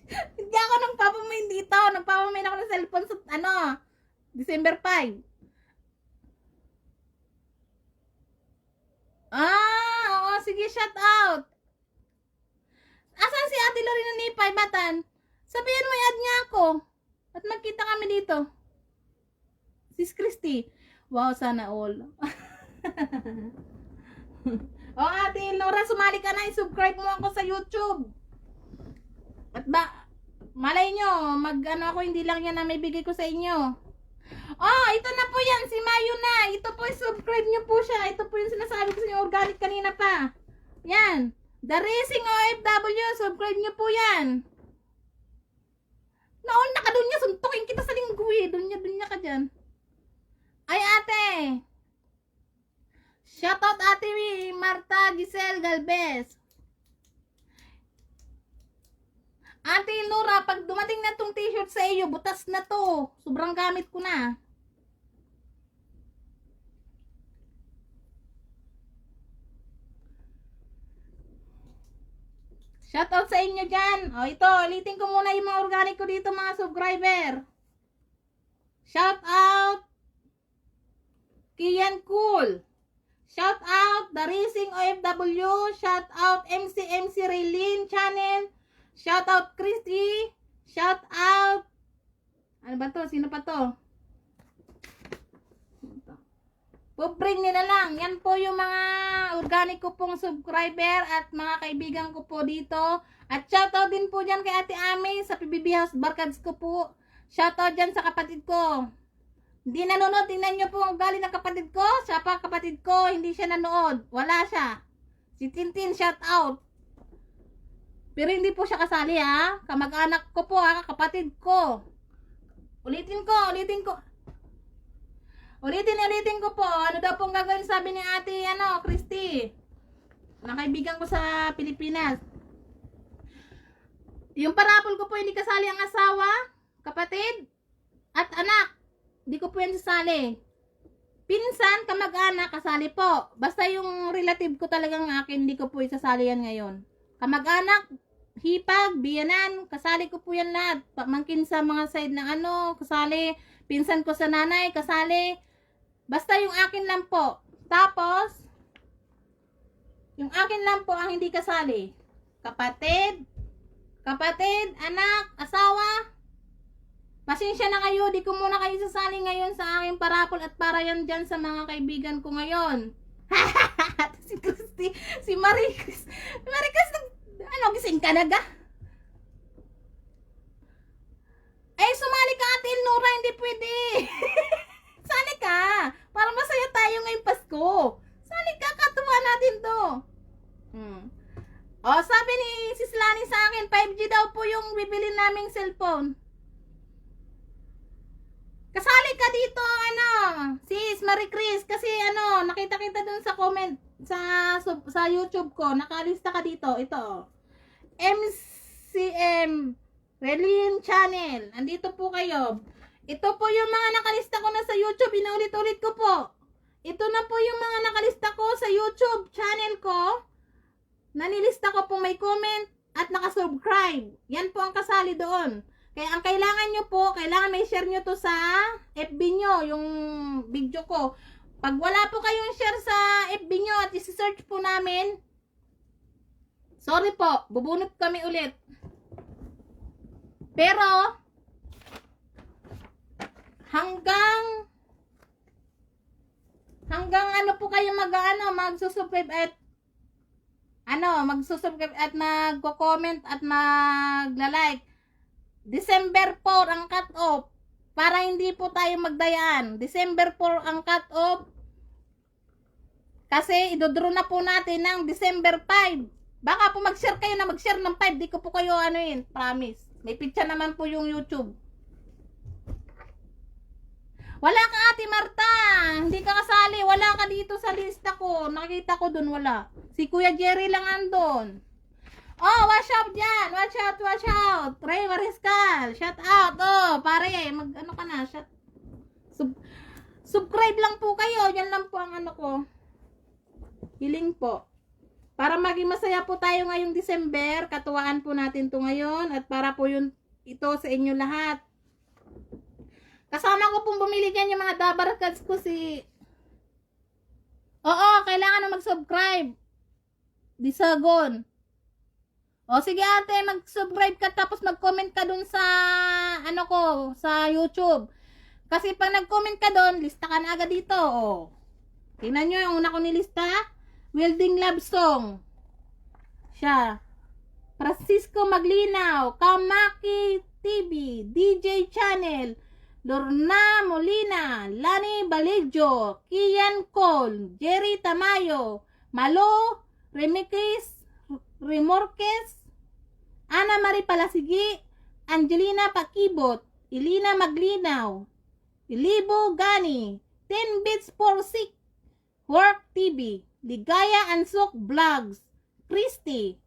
Hindi ako nagpapamain dito. Nagpapamain ako ng cellphone sa, December 5. Oo, sige, shout out. Asan si Ate Lorena Nipay, Batan? Sabihin mo, i-add niya ako. At magkita kami dito. Sis Christy. Wow, sana all. Ate Nora, sumali ka na. I-subscribe mo ako sa YouTube. At malay nyo, ako, hindi lang yan na may bigay ko sa inyo. Ito na po yan, si Mayo na. Ito po, subscribe nyo po siya. Ito po yung sinasabi ko sa inyo, organic kanina pa. Yan. The Racing OFW, subscribe nyo po yan. Naon na ka doon niya, suntukin kita sa linggue. Doon niya ka dyan. Ay, ate. Shoutout ate Marta Giselle Galvez. Ate Nora, pag dumating na tong t-shirt sa iyo, butas na to. Sobrang gamit ko na. Shoutout sa inyo dyan. Ito, ulitin ko muna yung mga organic ko dito, mga subscriber. Shoutout Kian Cool. Shoutout The Racing OFW. Shoutout MC Raylene Channel. Shoutout Christy. Shoutout. Ano ba to? Sino pa to? Pubring nila lang. Yan po yung mga organic ko pong subscriber at mga kaibigan ko po dito. At shoutout din po dyan kay Ate Ami sa PBB House Barkads ko po. Shoutout dyan sa kapatid ko. Hindi nanonood. Tingnan nyo po ang ugali ng kapatid ko. Siya pa kapatid ko. Hindi siya nanood. Wala siya. Si Tintin, shoutout. Pero hindi po siya kasali ha. Kamag-anak ko po ha. Kapatid ko. Ulitin ko. Ulitin ko po. Ano daw pong gagawin sabi ni Ate Christy. Nakaibigan ko sa Pilipinas. Yung parapol ko po hindi kasali ang asawa, kapatid, at anak. Hindi ko po yan sasali. Pinsan, kamag-anak, kasali po. Basta yung relative ko talagang akin, hindi ko po isasali yan ngayon. Kamag-anak, hipag, biyanan, kasali ko po yan lahat. Pamangkin sa mga side ng kasali. Pinsan ko sa nanay, kasali. Basta yung akin lang po. Tapos, yung akin lang po ang hindi kasali. Kapatid, anak, asawa. Pasensya na kayo, di ko muna kayo sasali ngayon sa aking parapol at para yan dyan sa mga kaibigan ko ngayon. Si Christy, si Maricris. Maricris, gising ka na ga? Ay, sumali ka Ate Nora, hindi pwede. Sali ka. Para masaya tayo ngayong Pasko. Sali ka, katuwa natin to. Sabi ni Sis Lani sa akin, 5G daw po yung bibili naming cellphone. Kasali ka dito, Sis Marie Chris, kasi nakita kita dun sa comment sa YouTube ko, nakalista ka dito, ito. MCM Raylene Channel. Andito po kayo. Ito po yung mga nakalista ko na sa YouTube. Inulit-ulit ko po. Ito na po yung mga nakalista ko sa YouTube channel ko. Nanilista ko po may comment at nakasubscribe. Yan po ang kasali doon. Kaya ang kailangan nyo po, kailangan may share nyo to sa FB nyo, yung video ko. Pag wala po kayong share sa FB nyo at isi-search po namin, sorry po, bubunot kami ulit. Pero, hanggang po kayo magsusubscribe at magko-comment at magla-like. December 4 ang cut-off para hindi po tayo magdayaan. December 4 ang cut-off kasi idodro na po natin ng December 5. Baka po mag-share kayo na mag-share ng 5. Di ko po kayo promise. May picture naman po yung YouTube. Wala ka, Ate Marta. Hindi ka kasali. Wala ka dito sa lista ko. Nakita ko dun, wala. Si Kuya Jerry lang andon. Oh, watch out dyan. Watch out, watch out. Ray Mariscal. Shout out. Oh, pare, ano ka na? Subscribe lang po kayo. Yan lang po ang ano ko. Hiling po. Para maging masaya po tayo ngayong December. Katuwaan po natin to ngayon. At para po yun ito sa inyo lahat. Kasama ko pong bumili dyan yung mga dabarkads ko si... Oo, kailangan na mag-subscribe. Disagon. O sige ate, mag-subscribe ka tapos mag-comment ka dun sa ano ko, sa YouTube. Kasi pag nag-comment ka dun, lista ka na agad dito. O. Tingnan nyo yung una ko nilista. Welding Love Song. Siya. Francisco Maglinaw. Kamaki TV. DJ Channel. Lorna Molina, Lani Baligjo, Kian Cole, Jerry Tamayo, Malo Remorques, Ana Marie Palasigi, Angelina Pakibot, Ilina Maglinaw, Ilibo Gani, 10 Bits for Sick, Work TV, Ligaya Ansok Vlogs, Christy,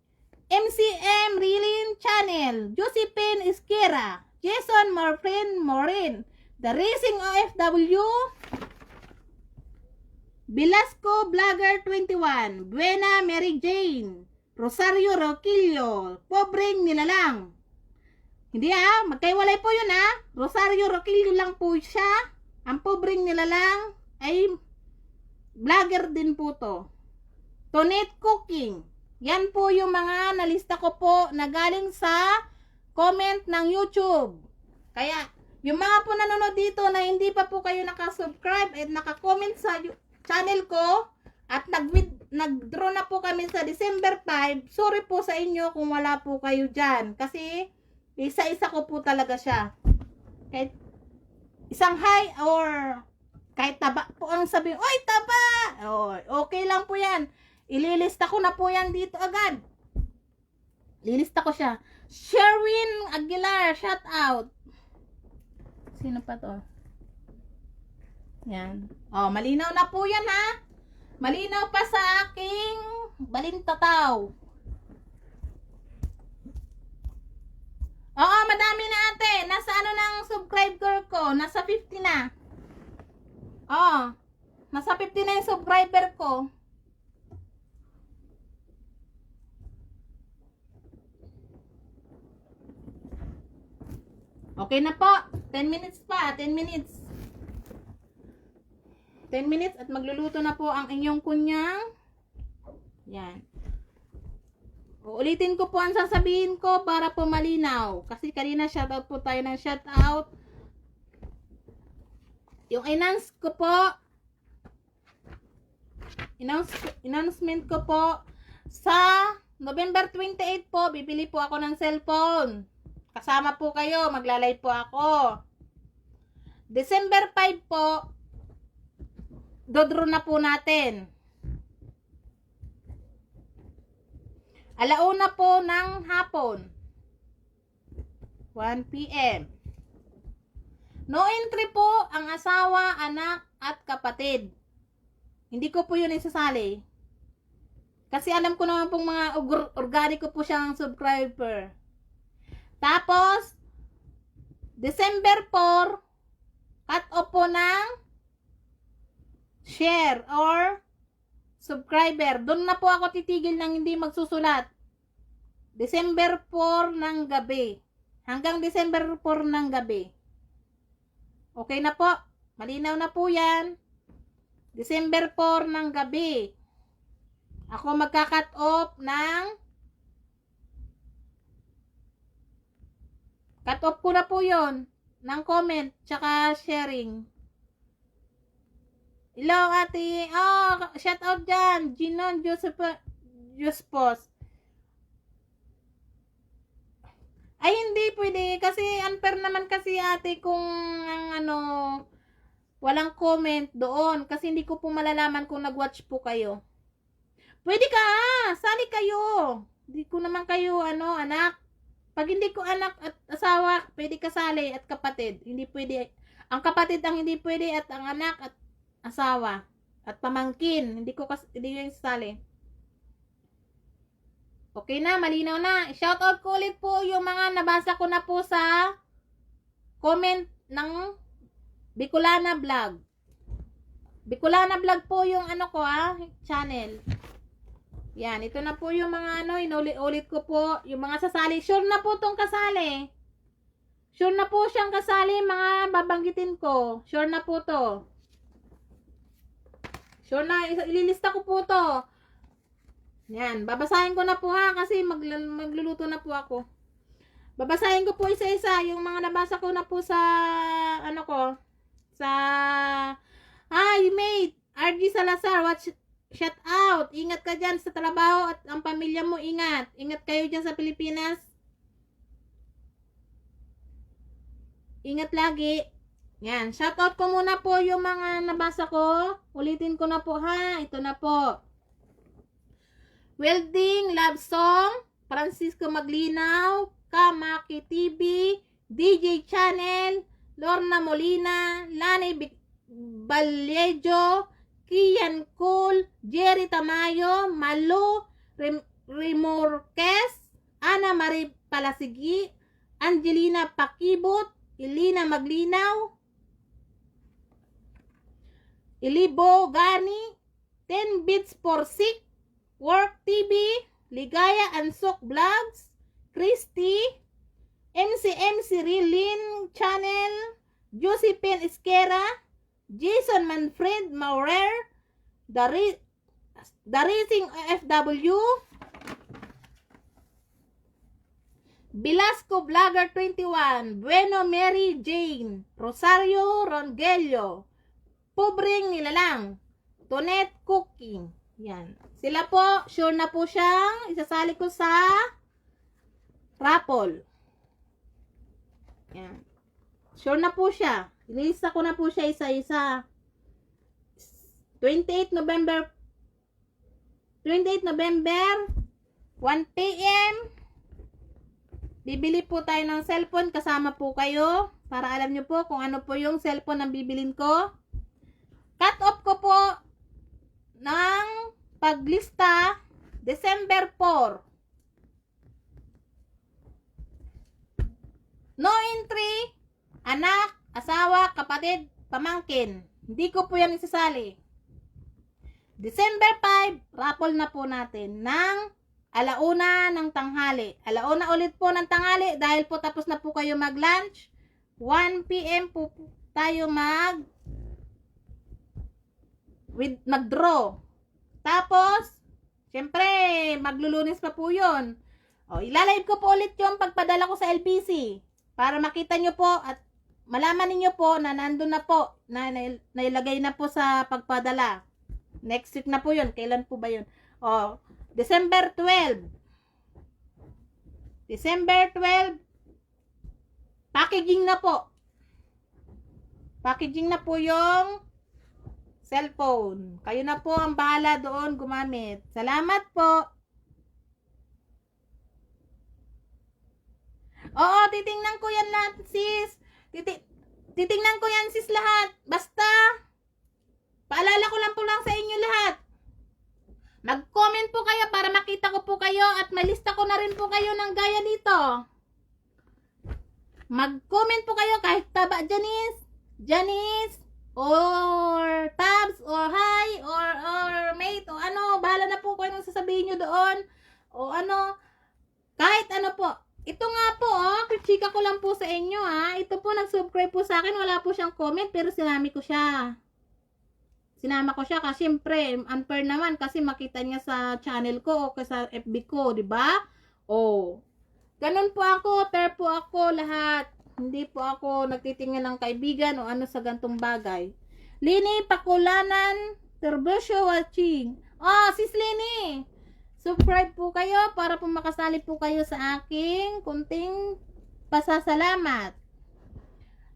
MCM Rilin Channel, Josephine Esquera, Jason Morin, The Racing OFW, Velasco Vlogger 21, Buena Mary Jane, Rosario Roquillo, Pobreng Nilalang. Hindi magkaiwalay po yun Rosario Roquillo lang po siya. Ang Pobreng Nilalang ay vlogger din po to. Tonet Cooking. Yan po yung mga nalista ko po na galing sa comment ng YouTube. Kaya, yung mga po nanonood dito na hindi pa po kayo nakasubscribe at nakakomment sa channel ko at nag-draw na po kami sa December 5, sorry po sa inyo kung wala po kayo dyan. Kasi, isa-isa ko po talaga siya. Kahit isang hi or kahit taba po ang sabihin, oy taba! Okay lang po yan. Ililista ko na po yan dito agad. Lilista ko siya. Sherwin Aguilar, shout out. Sino pa to? Yan. Malinaw na po yan Malinaw pa sa aking balintataw. Madami na ate. Nasa ano ng subscriber ko? Nasa 50 na. Nasa 50 na yung subscriber ko. Okay na po. 10 minutes pa. 10 minutes. 10 minutes at magluluto na po ang inyong kunyang. Yan. Uulitin ko po ang sasabihin ko para po malinaw. Kasi kanina shoutout po tayo ng shoutout. Yung announce ko po. Announcement ko po. Sa November 28 po, bibili po ako ng cellphone. Kasama po kayo, maglalay po ako. December 5 po, dodro na po natin. Alauna po ng hapon. 1 p.m. No entry po ang asawa, anak, at kapatid. Hindi ko po yun isasali. Kasi alam ko naman pong mga organiko po siyang subscriber. Tapos, December 4, cut off po ng share or subscriber. Doon na po ako titigil ng hindi magsusulat. December 4 ng gabi. Hanggang December 4 ng gabi. Okay na po. Malinaw na po yan. December 4 ng gabi. Ako magka-cut off ng cut off ko na po yon ng comment tsaka sharing. Hello ate. Shout out dyan. Ginon Jospos. Ay hindi pwede kasi unfair naman kasi ate kung ang walang comment doon kasi hindi ko po malalaman kung nag-watch po kayo. Pwede ka sali kayo. Hindi ko naman kayo anak. Pag hindi ko anak at asawa, pwede kasali at kapatid. Hindi pwede Ang kapatid ang hindi pwede at ang anak at asawa at pamangkin. Hindi ko yung sasali. Okay na, malinaw na. Shoutout ko ulit po yung mga nabasa ko na po sa comment ng Bicolana Vlog. Bicolana Vlog po yung channel. Yan, ito na po yung mga inulit-ulit ko po. Yung mga sasali. Sure na po tong kasali. Sure na po siyang kasali, mga babanggitin ko. Sure na po to. Sure na, ililista ko po to. Yan, babasahin ko na po ha, kasi magluluto na po ako. Babasahin ko po isa-isa, yung mga nabasa ko na po sa, sa, hi mate, RG Salazar, shout out, ingat ka dyan sa trabaho at ang pamilya mo, ingat. Ingat kayo dyan sa Pilipinas. Ingat lagi. Yan, shout out ko muna po yung mga nabasa ko. Ulitin ko na po ha, ito na po. Welding, Love Song, Francisco Maglinaw, Kamaki TV, DJ Channel, Lorna Molina, Lani Vallejo, Kian Cool, Jerry Tamayo, Malu Rimorques, Ana Marie Palasigi, Angelina Pakibot, Elina Maglinaw, Ilibo Gani, 10 Beats for Sick, Work TV, Ligaya Ansok Vlogs, Christy, MC Rilin Channel, Josephine Esquera, Jason Manfred Maurer, The Racing FW, Velasco Vlogger 21, Bueno Mary Jane, Rosario Rongelio, Pobreng Nilalang, Tonet Cooking. Yan. Sila po, sure na po siyang isasali ko sa raffle. Yan. Sure na po siya. Ilista ko na po siya isa-isa. 28 November 1 p.m. Bibili po tayo ng cellphone. Kasama po kayo. Para alam nyo po kung ano po yung cellphone na bibilin ko. Cut off ko po ng paglista December 4. No entry, anak, asawa, kapatid, pamangkin. Hindi ko po yan isasali. December 5, raffle na po natin ng alauna ng tanghali. Alauna ulit po ng tanghali dahil po tapos na po kayo mag-lunch. 1 p.m. po tayo mag-draw. Tapos, syempre, maglulunis pa po yun. O, ilalive ko po ulit yung pagpadala ko sa LBC. Para makita nyo po at malaman niyo po na nandun na po, na nailagay na po sa pagpadala. Next week na po yun. Kailan po ba yun? O, December 12. December 12, packaging na po. Packaging na po yung cellphone. Kayo na po ang bahala doon gumamit. Salamat po. Oo, titingnan ko yan lahat, sis. Titingnan ko yan, sis, lahat. Basta, paalala ko lang po lang sa inyo lahat. Mag-comment po kayo para makita ko po kayo at malista ko na rin po kayo ng gaya dito. Mag-comment po kayo kahit taba Janice, or tabs, or hi, or mate, o ano, bahala na po kayo nang sasabihin nyo doon, o ano, kahit ano po. Ito nga po, chika ko lang po sa inyo, ito po, nag-subscribe po sa akin, wala po siyang comment, pero sinama ko siya kasi syempre, unfair naman, kasi makita niya sa channel ko, o sa FB ko, di ba? Ganun po ako, fair po ako, lahat. Hindi po ako nagtitingin ng kaibigan o ano sa gantong bagay. Lini Pakulanan, Terbesyo watching. Sis Lini, subscribe po kayo para po makasali po kayo sa aking kunting pasasalamat.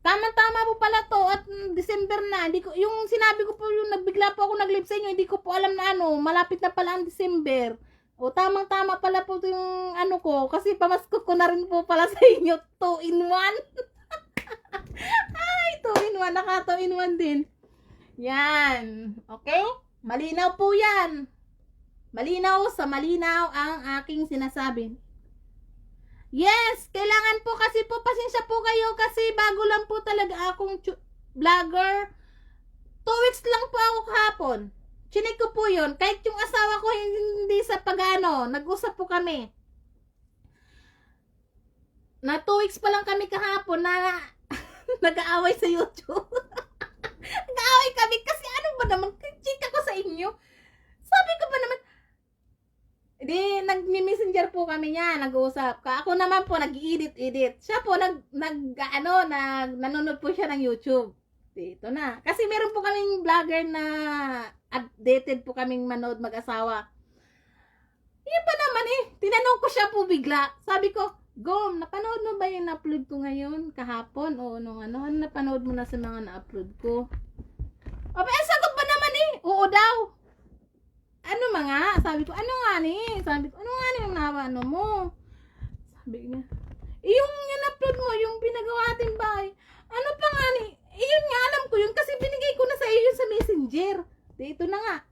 Tama-tama po pala to at December na. Yung sinabi ko po, yung nagbigla po ako nag-live sa inyo, hindi ko po alam na malapit na pala ang December. Tamang-tama pala po yung ano ko, kasi pamasko ko na rin po pala sa inyo, 2 in 1. Ay, 2-in-1. Naka 2-in-1 din. Yan. Okay? Malinaw po yan. Malinaw sa malinaw ang aking sinasabi. Yes, kailangan po kasi po, pasensya po kayo kasi bago lang po talaga akong vlogger. 2 weeks lang po ako kahapon. Chinik ko po yun. Kahit yung asawa ko hindi sa pagano, nag-usap po kami. Na 2 weeks pa lang kami kahapon na nag-aaway sa YouTube. Nag-aaway kami kasi ano ba naman, chika ko sa inyo. Sabi ko ba naman, di, nag-messenger po kami niya, nag-uusap. Ako naman po, nag-edit. Siya po, nanonood po siya ng YouTube. Dito na. Kasi meron po kaming vlogger na updated po kaming manood mag-asawa. Yun pa naman tinanong ko siya po bigla. Sabi ko, Gom, napanood mo ba yung na-upload ko ngayon, kahapon? O nung ano, napanood mo na sa mga na-upload ko? Aba, sagot ba naman oo daw. Ano mga? Sabi ko, ano nga Sabi ko, ano nga yung ano mo? Sabi niya, yung in-upload mo, yung pinagawa ating bahay. Ano pa nga yun nga, alam ko yun kasi binigay ko na sa iyo yun sa messenger. Dito na nga.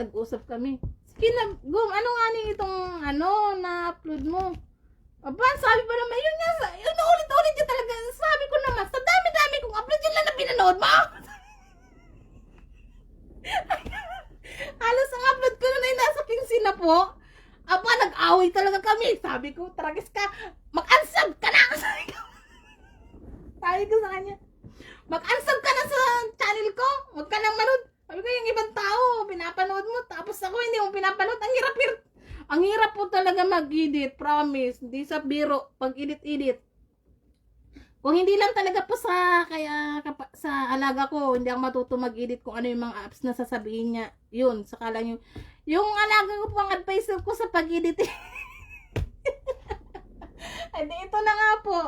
Nag-usap kami. Sige na, Gum, ano nga itong na-upload mo? Aba, sabi pa naman, yun nga, yun ulit-ulit yun talaga. Sabi ko naman, sa dami-dami kong upload yun lang na pinanood mo. Halos ang upload ko na nasa 15 na po. Aba, nag-away talaga kami. Sabi ko, tragis ka, mag-unsub ka na. Sabi ko sa kanya, mag-unsub ka na sa channel ko. Huwag ka nang manood. Sabi ko, yung ibang tao, pinapanood mo. Tapos ako, hindi mo pinapanood. Ang hirap po talaga mag-edit. Promise. Hindi sa biro. Pag-edit. Kung hindi lang talaga po sa alaga ko, hindi ako matuto mag-edit kung ano yung mga apps na sasabihin niya. Yun, saka lang yung alaga ko pang advisor ko sa pag-edit. Hindi, ito na nga po.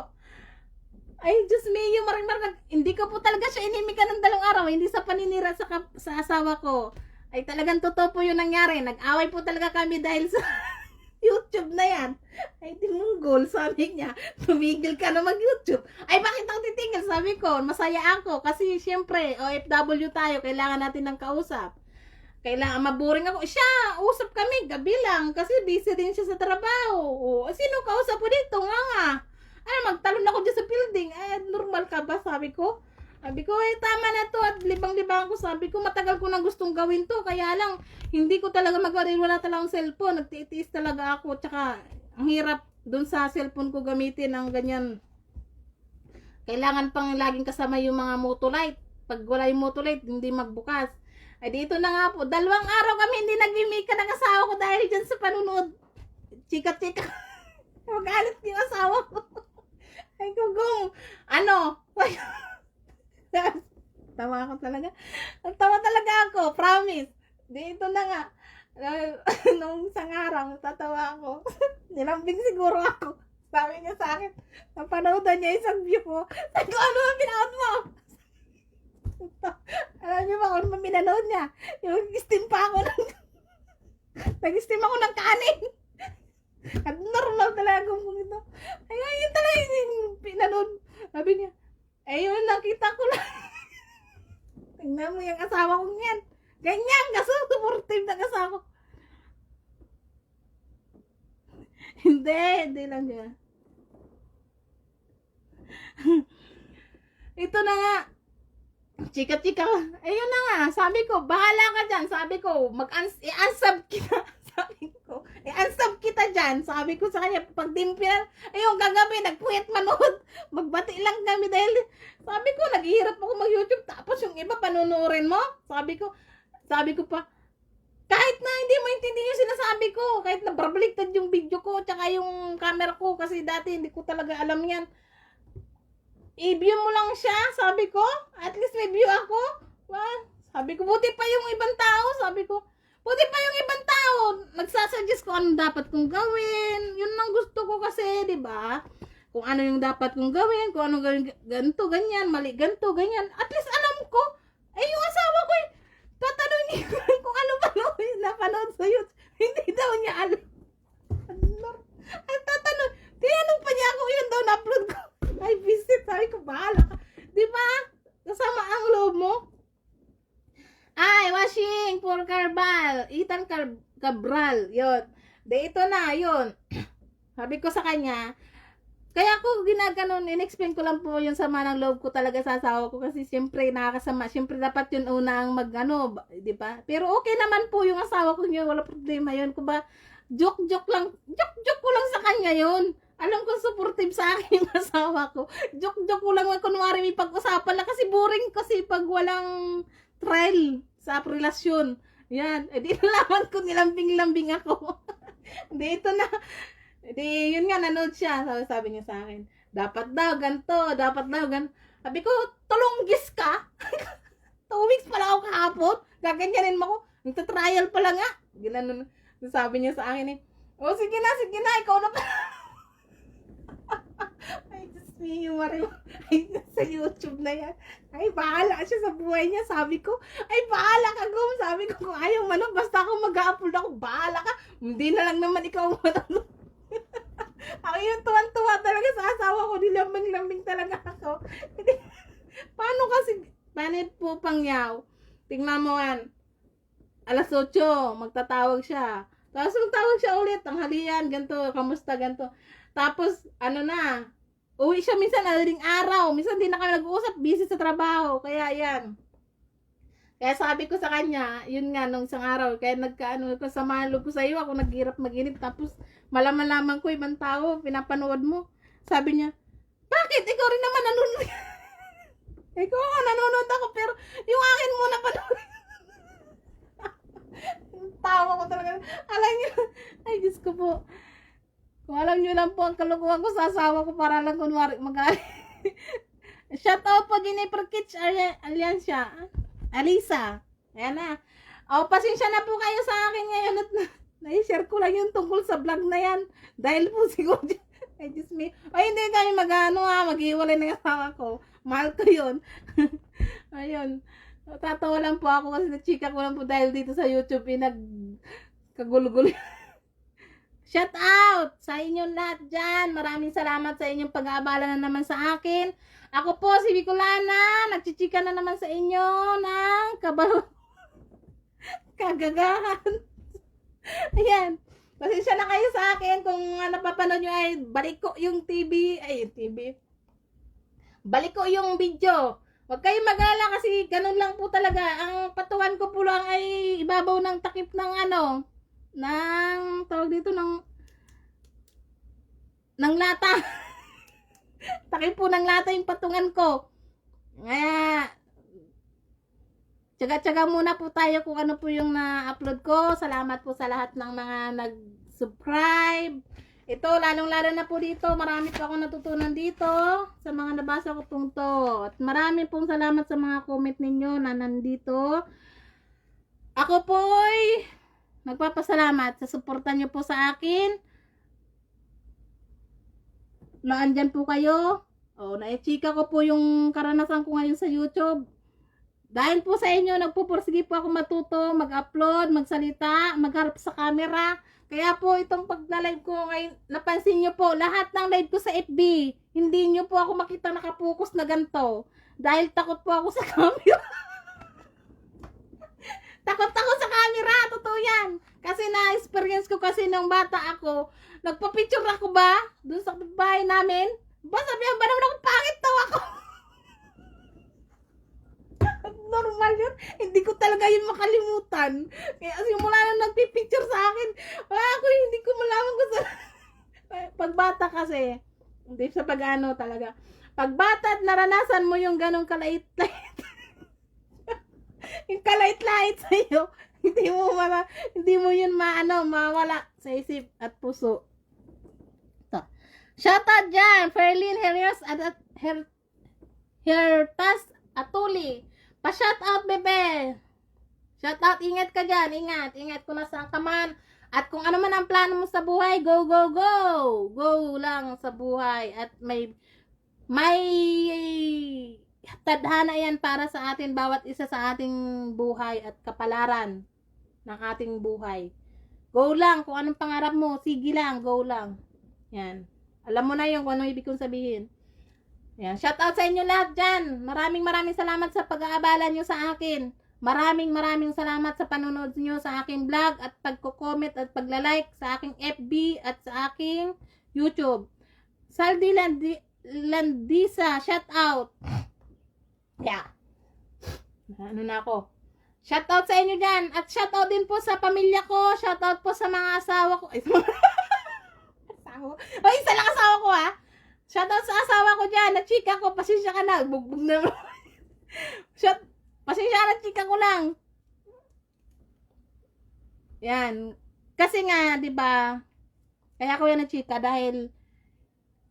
Ay, Diyos me, yung marimar, hindi ko po talaga siya inimikan ng 2 araw, hindi sa paninira sa asawa ko. Ay, talagang totoo po yung nangyari. Nag-away po talaga kami dahil sa YouTube na yan. Ay, tinunggol, sabi niya, tumigil ka na mag-YouTube. Ay, bakit ako titigil? Sabi ko, masaya ako. Kasi, syempre, OFW tayo, kailangan natin ng kausap. Kailangan, maboring ako. Siya, usap kami, gabi lang. Kasi busy din siya sa trabaho. Sino kausap po dito? Nga. Ay, magtalon ako dyan sa building. Normal ka ba? Sabi ko. Tama na to. At libang-libang ko. Sabi ko, matagal ko nang gustong gawin to. Kaya lang, hindi ko talaga magawa. Wala talagang cellphone. Nagtitiis talaga ako. Tsaka, ang hirap dun sa cellphone ko gamitin ng ganyan. Kailangan pang laging kasama yung mga motolite. Pag wala yung motolite, hindi magbukas. Ay, dito na nga po. 2 araw kami hindi nagmimika ng asawa ko dahil dyan sa panunood. Chika-chika. Magalit yung asawa ko. Ay, kugong. Tawa ako talaga. Tawa talaga ako. Promise. Dito na nga. Nung isang araw, tatawa ako. Nilambing siguro ako. Sabi niya sa akin, napanoodan niya isang view ko. Sabi ko, ano ang pinanood mo? Alam niyo ba kung ano pinanood niya? Yung steam pa ako nag-steam ako ng kanin. At normal talaga kung ito. Ay, yun talaga yung pinanood. Sabi niya, ayun, nakita ko lang. Tingnan mo yung asawa kong yan. Ganyan, kaso supportive na asawa ko. Hindi lang niya. Ito na nga. Chika-chika. Ayun na nga. Sabi ko, bahala ka dyan. Sabi ko, i-unsub kita. Sabi ko, i-unsub kita dyan. Sabi ko sa kanya, pag dimpilan, ayun, kagabi, nagpuyat manood. Magbati lang kami dahil, sabi ko, naghihirap ako mag-YouTube. Tapos yung iba, panunurin mo. Sabi ko pa, kahit na hindi mo intindihin yung sinasabi ko, kahit na barbaliktad yung video ko, tsaka yung camera ko, kasi dati hindi ko talaga alam yan. I-view mo lang siya, sabi ko. At least may view ako. Sabi ko, buti pa yung ibang tao. Sabi ko, buti pa yung ibang tao. Nagsasuggest ko ano dapat kong gawin. Yun ang gusto ko kasi, di ba? Kung ano yung dapat kong gawin, kung ano gawin, ganito, ganyan, mali, ganito, ganyan. At least alam ko. Yung asawa ko, tatanungin ko kung ano napanood sa YouTube. Hindi daw niya alam. At tatanong, tinanong pa niya ako, yun daw na-upload ko. Ay, visit. Sabi ko, bahala ka. Di Washing for Carbal. Cabral. Yun. De, ito na. Yun. Sabi ko sa kanya, kaya ako ginaganon, in-explain ko lang po yung sama ng loob ko talaga sa asawa ko kasi siyempre nakakasama. Siyempre dapat yun una ang mag-ano, di ba? Pero okay naman po yung asawa ko yun. Wala problema yun. Kung ba, joke-joke lang. Joke-joke ko lang sa kanya yun. Alam ko supportive sa akin yung asawa ko. Joke-joke ko lang. Kunwari may pag-usapan lang kasi boring kasi pag walang trial sa relasyon. Yan. E di nalaman ko nilambing-lambing ako. Di ito na. Di yun nga nanood siya. Sabi niya sa akin, dapat daw ganto, dapat daw ganto. Sabi ko, tulunggis ka. 2 weeks pa lang ako kahapon. Gaganyanin mo ko. Nagtatrial pa lang nga. Ginanon. Sabi niya sa akin oh sige na, ikaw na pa. Ay, just me, Mario. Ay, sa YouTube na yan. Ay, bahala siya sa buhay niya. Sabi ko, ay, bahala ka, Gum. Sabi ko, kung ayaw man, basta ako mag-upload ako, bahala ka. Hindi na lang naman ikaw matulog. Ako yung tuwan-tuwa talaga sa asawa ko. Dilambing-lambing talaga ako. Paano po pangyaw? Tingnan mo yan. 8:00, magtatawag siya. Tapos magtawag siya ulit, tanghalian, ganito, kamusta, ganito. Tapos, uwi siya minsan aling araw. Minsan di na kami nag-uusap, busy sa trabaho. Kaya yan. Kaya sabi ko sa kanya, yun nga, nung isang araw, kaya kasama loob ko sa iyo, ako naghirap mag-inip, tapos malaman-laman ko ibang tao, pinapanood mo. Sabi niya, bakit? Ikaw rin naman nanonood. Ikaw ako, nanonood ako, pero yung akin muna panood. Tawa ko talaga. Alam niyo, ay Diyos ko po. Kung alam niyo lang po ang kalukuhan ko sa asawa ko, para lang kunwari mag-aali. Shout out po, Jennifer Kitsch Aliansya. Alisa. Ayan na. Pasensya na po kayo sa akin ngayon at na-share ko lang yung tungkol sa vlog na yan. Dahil po siguro, ay Diyos me. Ay, hindi kami mag-iwalay ng asawa ko. Mahal ko yun. Ayun. Tatawa lang po ako kasi na-chika ko lang po dahil dito sa YouTube kagulugul. Shout out sa inyong lahat dyan. Maraming salamat sa inyong pag-aabala na naman sa akin. Ako po si Bicolana, nagchichika na naman sa inyo ng kagagahan. Ayan. Pasensya na kayo sa akin kung napapanood nyo ay balik ko yung TV. Balik ko yung video. Huwag kayong mag-alala kasi ganun lang po talaga. Ang patuan ko po lang ay ibabaw ng takip ng tawag dito ng lata. Takip po ng lata yung patungan ko. Kaya tsaga-tsaga muna po tayo kung ano po yung na-upload ko. Salamat po sa lahat ng mga nag-subscribe. Ito, lalong-lalo na po dito. Marami po akong natutunan dito sa mga nabasa ko pong to. At marami pong salamat sa mga comment ninyo na nandito. Ako po ay nagpapasalamat sa suporta nyo po sa akin. Naandyan po kayo. Naichika ko po yung karanasan ko ngayon sa YouTube. Dahil po sa inyo, nagpupursige po ako matuto, mag-upload, magsalita, magharap sa camera. Kaya po itong pag-live ko ngayon, napansin nyo po, lahat ng live ko sa FB, hindi nyo po ako makita nakapokus na ganito. Dahil takot po ako sa camera. Takot ako sa camera, totoo yan. Kasi na-experience ko kasi nung bata ako, nagpa-picture ako ba doon sa bahay namin? Sabihan ba naman ako, pangit daw ako. Normal yun. Hindi ko talaga yun makalimutan. Kaya simula na nagpipicture sa akin, ako hindi ko malaman kung sa... Pagbata kasi, hindi sa pag-ano talaga. Pagbata at naranasan mo yung ganong kalait-lait. Yung kalait-lait sa'yo, hindi mo yun mawala sa isip at puso. Ito. Shout out dyan, Ferlin Hertas Atuli. Pa-shout out, bebe. Shout out, ingat ka dyan, ingat kung nasaan ka man. At kung ano man ang plano mo sa buhay, go, go, go. Go lang sa buhay. At may tadhana yan para sa atin, bawat isa sa ating buhay at kapalaran ng ating buhay. Go lang, kung anong pangarap mo, sige lang, go lang. Yan. Alam mo na yung kung anong ibig kong sabihin. Yan. Shout out sa inyo lahat dyan. Maraming salamat sa pag-aabala nyo sa akin. Maraming salamat sa panonood nyo sa aking vlog at pagko-comment at pagla-like sa aking FB at sa aking YouTube. Saldi Landisa, shout out. Yeah. Ano na ako? Shout out sa inyo dyan. At shout out din po sa pamilya ko. Shout out po sa mga asawa ko. Isa lang asawa ko ha. Shout out sa asawa ko dyan. Na chika ko. Pasensya ka na. Bugbog na. Pasensya ka na, chika ko lang. Yan. Kasi nga, di ba? Kaya ko yan na chika dahil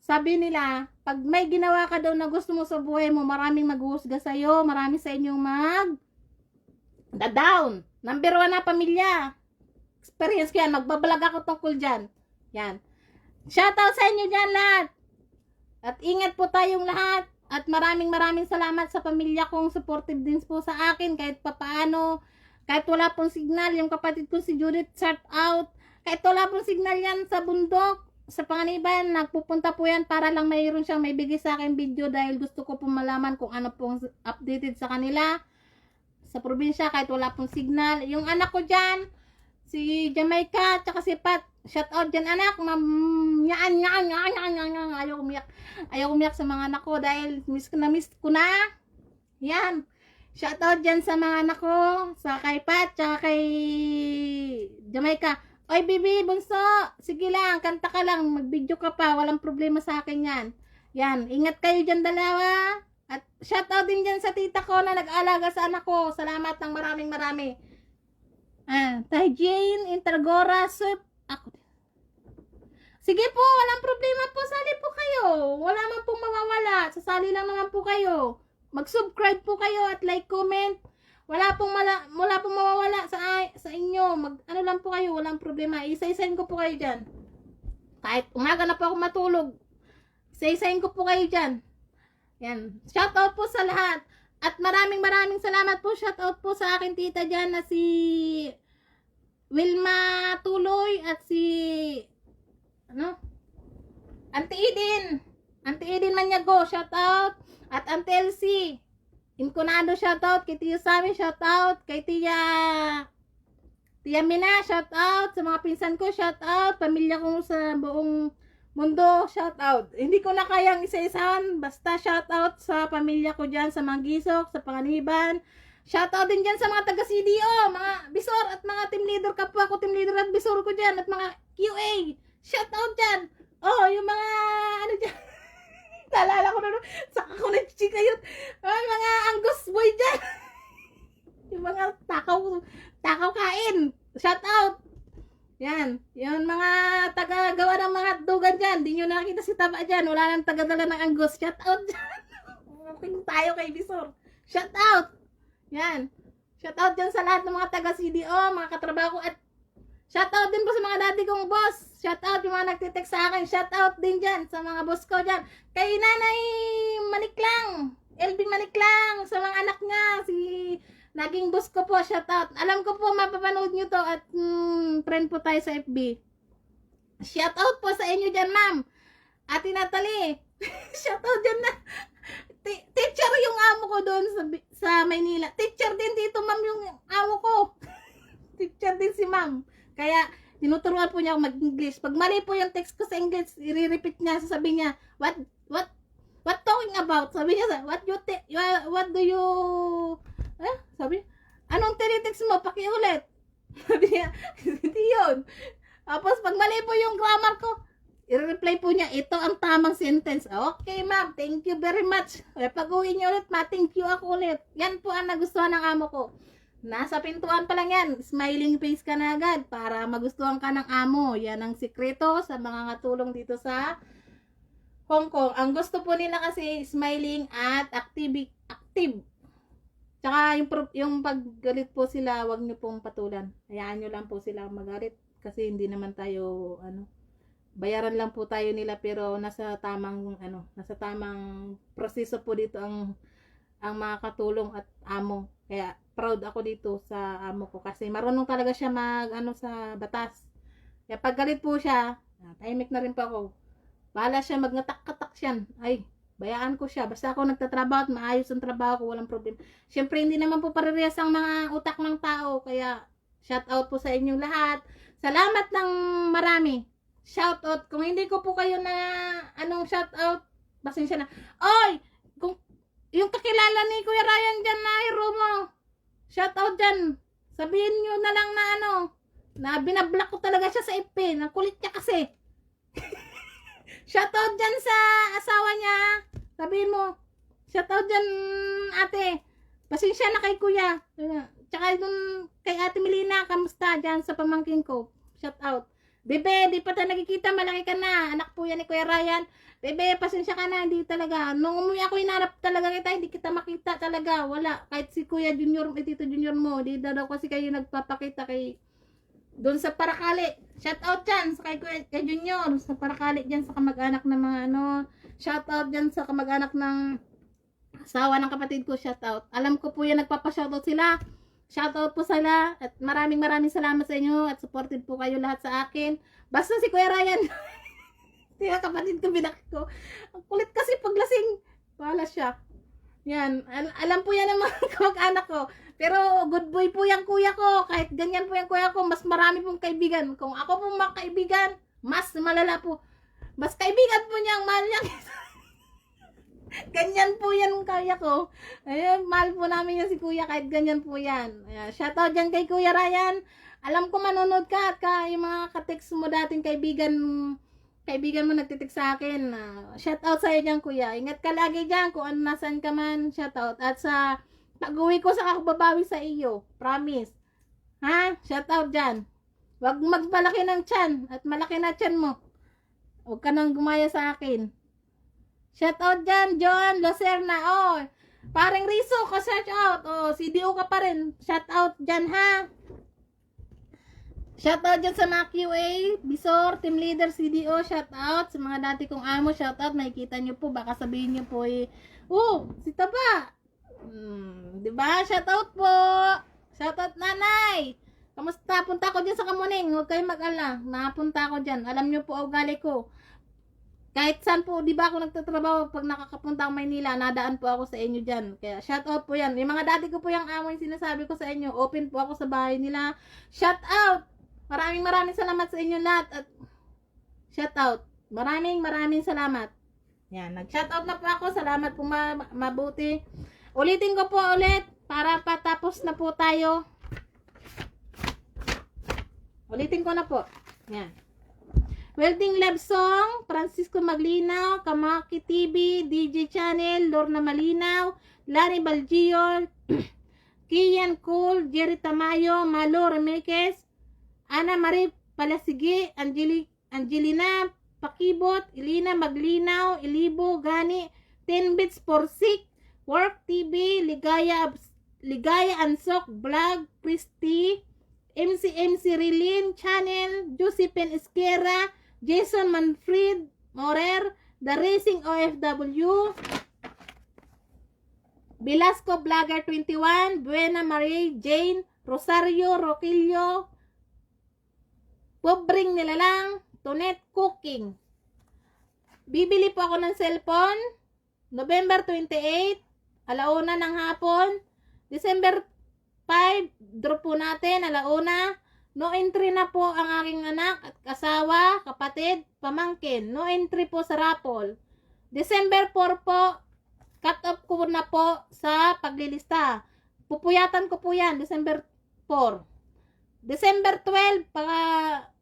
sabi nila, pag may ginawa ka daw na gusto mo sa buhay mo, maraming maghuhusga sa'yo, marami sa inyong down. Number 1 na pamilya. Experience ko yan, magbablog ako tungkol dyan. Yan. Shoutout sa inyo dyan lahat. At ingat po tayong lahat. At maraming salamat sa pamilya kong supportive din po sa akin, kahit papaano. Kahit wala pong signal, yung kapatid ko si Judith, shout out. Kahit wala pong signal yan sa bundok, sa Panganiban, nagpupunta po yan para lang mayroon siyang may bigay sa akin video dahil gusto ko pong malaman kung ano pong updated sa kanila sa probinsya kahit wala pong signal. Yung anak ko dyan, si Jamaica, tsaka si Pat, shout out dyan anak, ayaw umiyak sa mga anak ko dahil miss ko na. Yan, shout out dyan sa mga anak ko, sa kay Pat, tsaka kay Jamaica. Oy, Bibi, bunso, sige lang, kanta ka lang, mag-video ka pa, walang problema sa akin yan. Yan, ingat kayo dyan dalawa. At shoutout din dyan sa tita ko na nag-aalaga sa anak ko. Salamat ng marami. Tay Jane, Intergora, Soup, ako din. Sige po, walang problema po, sali po kayo. Wala man pong mawawala, sasali lang naman po kayo. Mag-subscribe po kayo at like, comment. Wala pong mawawala sa inyo. Ano lang po kayo, walang problema. Isa-isahin ko po kayo dyan. Kahit umaga na po ako matulog, isa-isahin ko po kayo dyan. Yan. Shout out po sa lahat. At maraming salamat po. Shout out po sa akin tita dyan na si Wilma Tuloy at si Auntie Eden Manyago, shout out. At Auntie Elsie Inconado, shoutout. Kay Tia Sami, shoutout. Kay Tia Mina, shoutout. Sa mga pinsan ko, shoutout. Pamilya ko sa buong mundo, shoutout. Hindi ko na kayang isa-isahan. Basta shoutout sa pamilya ko dyan sa Manggisok, sa Panganiban. Shoutout din dyan sa mga taga-CDO, mga bisor at mga team leader. Kapwa ko team leader at bisor ko dyan. At mga QA. Shoutout dyan. Oh, yung mga ano dyan. Naalala ko na nun. Saka ko nag-chika yun. Mga angus boy dyan. Yung mga takaw kain. Shout out. Yan. Yung mga taga-gawa ng mga hotdogan dyan. Di nyo nakita si Taba dyan. Wala nang taga-dala ng angus. Shout out dyan. Tayo kay Bisor. Shout out. Yan. Shout out dyan sa lahat ng mga taga-CDO, mga katrabaho at shout out din po sa mga dati kong boss. Shout out yung mga nagtitext sa akin. Shout out din dyan sa mga boss ko dyan. Kay Nanay Maniklang. Elvin Maniklang. Sa mga anak niya. Si naging boss ko po. Shout out. Alam ko po mapapanood nyo to. At friend po tayo sa FB. Shout out po sa inyo dyan, ma'am. Ate Natalie. Shout out dyan na. Teacher yung amo ko doon sa Maynila. Teacher din dito, ma'am, yung amo ko. Teacher din si ma'am. Kaya, tinuturuan po niya ako mag-English. Pag mali po yung text ko sa English, i-repeat niya, sasabihin niya, what talking about? Sabi niya, what do you, sabi, anong tinitext mo? Pakiulit. Sabi niya, hindi yun. Tapos, pag mali po yung grammar ko, i-reply po niya, ito ang tamang sentence. Okay, ma'am, thank you very much. Pag-uwi niyo ulit, thank you ako ulit. Yan po ang nagustuhan ng amo ko. Nasa pintuan pa lang yan, smiling face ka na agad para magustuhan ka ng amo. Yan ang sikreto sa mga katulong dito sa Hong Kong. Ang gusto po nila kasi smiling at active. Tsaka yung paggalit po sila, wag nyo pong patulan. Hayaan nyo lang po sila magalit kasi hindi naman tayo bayaran lang po tayo nila pero nasa tamang proseso po dito ang mga katulong at amo. Kaya proud ako dito sa amo ko kasi marunong talaga siya sa batas. Kaya pag galit po siya, tahimik na rin po ako. Bahala siya magngatak-katak siyan. Ay, Bayaan ko siya. Basta ako nagtatrabaho at maayos ang trabaho ko, walang problema. Siyempre, hindi naman po parehas ang mga utak ng tao. Kaya, shout out po sa inyong lahat. Salamat ng marami. Shout out. Kung hindi ko po kayo na, shout out, pasensya na. Oy! Kung, yung kakilala ni Kuya Ryan dyan na hero mo, shout out dyan. Sabihin nyo na lang na na binablock ko talaga siya sa FB. Nakulit niya kasi. Shoutout dyan sa asawa niya. Sabihin mo, shoutout dyan ate. Pasensya na kay kuya. Tsaka dun kay ate Melina, kamusta dyan sa pamangkin ko. Shoutout. Bebe, di pa tayo nagkikita, malaki ka na. Anak po yan ni Kuya Ryan. Bebe, pasensya ka na, hindi talaga. Nung umuwi ako, hinarap talaga kita, hindi kita makita talaga. Wala. Kahit si Kuya Junior, Tito Junior mo, di daw kasi kayo nagpapakita kay doon sa Parakali. Shout out dyan sa kay Junior. Sa Parakali dyan sa kamag-anak ng mga shout out dyan sa kamag-anak ng asawa ng kapatid ko. Shout out. Alam ko po yan, nagpapa-shout out sila. Shout out po sila. At maraming salamat sa inyo. At supported po kayo lahat sa akin. Basta si Kuya Ryan. Siya kapatid ko, binakit ko. Ang kulit kasi paglasing. Wala siya. Yan. Alam po yan ng mga kamag-anak ko. Pero good boy po yung kuya ko. Kahit ganyan po yung kuya ko, mas marami pong kaibigan. Kung ako pong mga kaibigan, mas malala po. Mas kaibigan po niya ang mahal niya. Ganyan po yan kaya ko. Ayun, mahal po namin yan si kuya kahit ganyan po yan. Shoutout dyan kay Kuya Ryan. Alam ko manonood ka at yung mga ka-text mo dating kaibigan mo nagtitext sa akin. Shoutout sa'yo dyan kuya. Ingat ka lagi dyan kung nasaan ka man. Shoutout. At sa pag-uwi ko sa kababawi sa iyo. Promise. Ha? Shoutout dyan. Huwag magpalaki ng tiyan. At malaki na tiyan mo. Huwag ka nang gumaya sa akin. Shoutout dyan, John Loserna. Oh, parang Riso ka search out. Oh, CDO ka pa rin. Shoutout dyan, ha? Shoutout dyan sa mga QA, Bisor, Team Leader, CDO. Shoutout sa mga dati kong amo. Shoutout. Makikita nyo po. Baka sabihin nyo po si Taba. Diba? Shoutout po. Shoutout nanay. Kamusta? Punta ko dyan sa Kamuning. Huwag kayong mag-ala. Napunta ko dyan. Alam nyo po ugali ko. Kahit saan po, di ba ako nagtatrabaho pag nakakapunta ang Maynila, nadaan po ako sa inyo dyan. Kaya shoutout po yan. Yung mga dati ko po yung amo yung sinasabi ko sa inyo. Open po ako sa bahay nila. Shoutout. Maraming salamat sa inyo lahat. At shoutout. Maraming salamat. Yan. Nag-shoutout na po ako. Salamat po mabuti. Ulitin ko po ulit para patapos na po tayo. Ulitin ko na po. Yan. Welding Love Song, Francisco Maglinaw, Kamaki TV, DJ Channel, Lorna Malinaw, Lani Balgio, Kian Cool, Jerry Tamayo, Malo Remekes, Ana Marie Palasigi, Angelina Pakibot, Elina Maglinaw, Ilibo Gani, 10 Bits for Sick, Work TV, Ligaya Ansok, Vlog, Christy, MC Rilin, Channel, Josephine Esquera, Jason Manfred, Morer, The Racing OFW, Velasco Vlogger 21, Buena Marie, Jane, Rosario, Roquillo, Pobring Nilalang, Tonet Cooking. Bibili po ako ng cellphone, November 28, alauna ng hapon, December 5, drop po natin, alauna. No entry na po ang aking anak at asawa, kapatid, pamangkin. No entry po sa raffle. December 4 po, cut off ko na po sa paglilista. Pupuyatan ko po yan, December 4. December 12, paka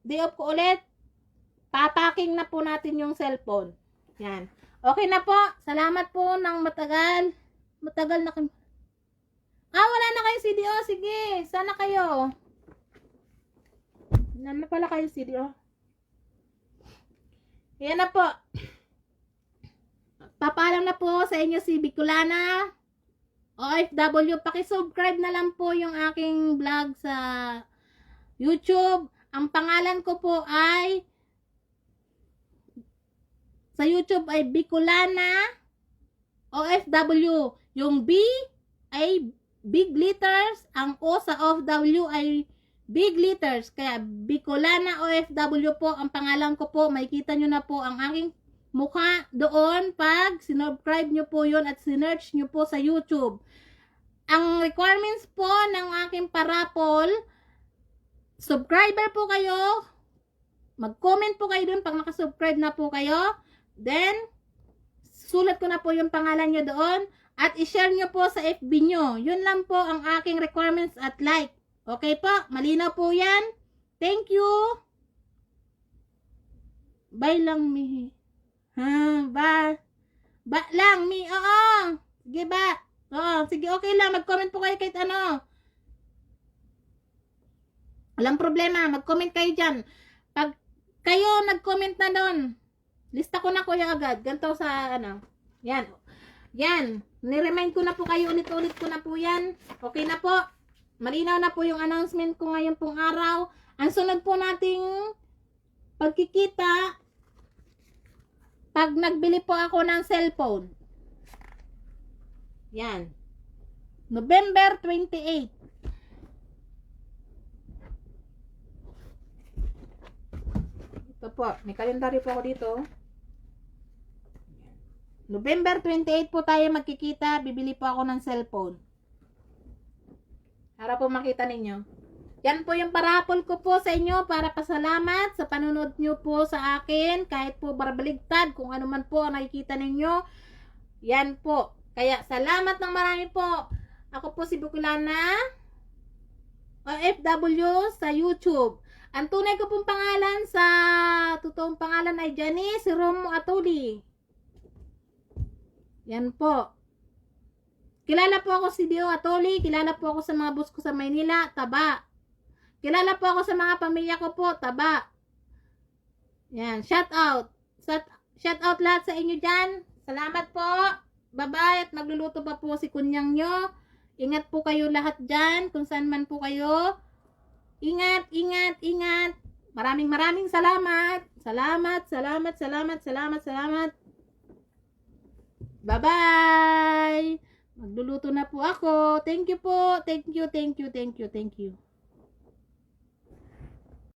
day off ko ulit, papaking na po natin yung cellphone. Yan. Okay na po. Salamat po ng matagal. Matagal na kayo. Wala na kayo CDO. Sige, sana kayo. Wala pala kayo CDO. Yan na po. Papaalam na po sa inyo si Bicolana OFW. Pakisubscribe na lang po yung aking vlog sa YouTube. Ang pangalan ko po ay sa YouTube ay Bicolana OFW. Yung B ay big letters, ang O sa OFW ay big letters. Kaya Bicolana OFW po ang pangalan ko po. Makikita nyo na po ang aking mukha doon pag sinubscribe nyo po yun at sinearch nyo po sa YouTube. Ang requirements po ng aking parapol, subscriber po kayo, mag-comment po kayo dun pag nakasubscribe na po kayo, then sulat ko na po yung pangalan nyo doon at i-share nyo po sa FB nyo. Yun lang po ang aking requirements at like. Okay po? Malinaw po yan. Thank you. Bye lang, mi. Ha, ba. Ba lang, mi. Oo. Sige ba. Oo, sige, okay lang. Mag-comment po kayo kahit ano. Walang problema. Mag-comment kayo dyan. Pag kayo nag-comment na doon, lista ko na kuya agad. Ganito sa ano. Yan. Yan. Ni-remind ko na po kayo. Ulit-ulit ko na po yan. Okay na po. Malinaw na po yung announcement ko ngayon pong araw. Ang sunod po nating pagkikita, pag nagbili po ako ng cellphone. Yan. November 28. Ito po. May kalendaryo po ako dito. November 28 po tayo magkikita. Bibili po ako ng cellphone. Para po makita ninyo. Yan po yung parapol ko po sa inyo para pasalamat sa panunod nyo po sa akin. Kahit po barbaligtad, kung ano man po ang nakikita ninyo. Yan po. Kaya salamat ng marami po. Ako po si Bukulana, OFW sa YouTube. Ang tunay ko pong pangalan sa totoong pangalan ay Janice Romo Atuli. Yan po. Kilala po ako si Dio Atuli. Kilala po ako sa mga boss ko sa Maynila. Taba. Kilala po ako sa mga pamilya ko po. Taba. Yan. Shout out. Shout out lahat sa inyo dyan. Salamat po. Bye-bye. At magluluto pa po si kunyang nyo. Ingat po kayo lahat dyan. Kung saan man po kayo. Ingat, ingat, ingat. Maraming salamat. Salamat. Bye-bye. Magluluto na po ako. Thank you po. Thank you.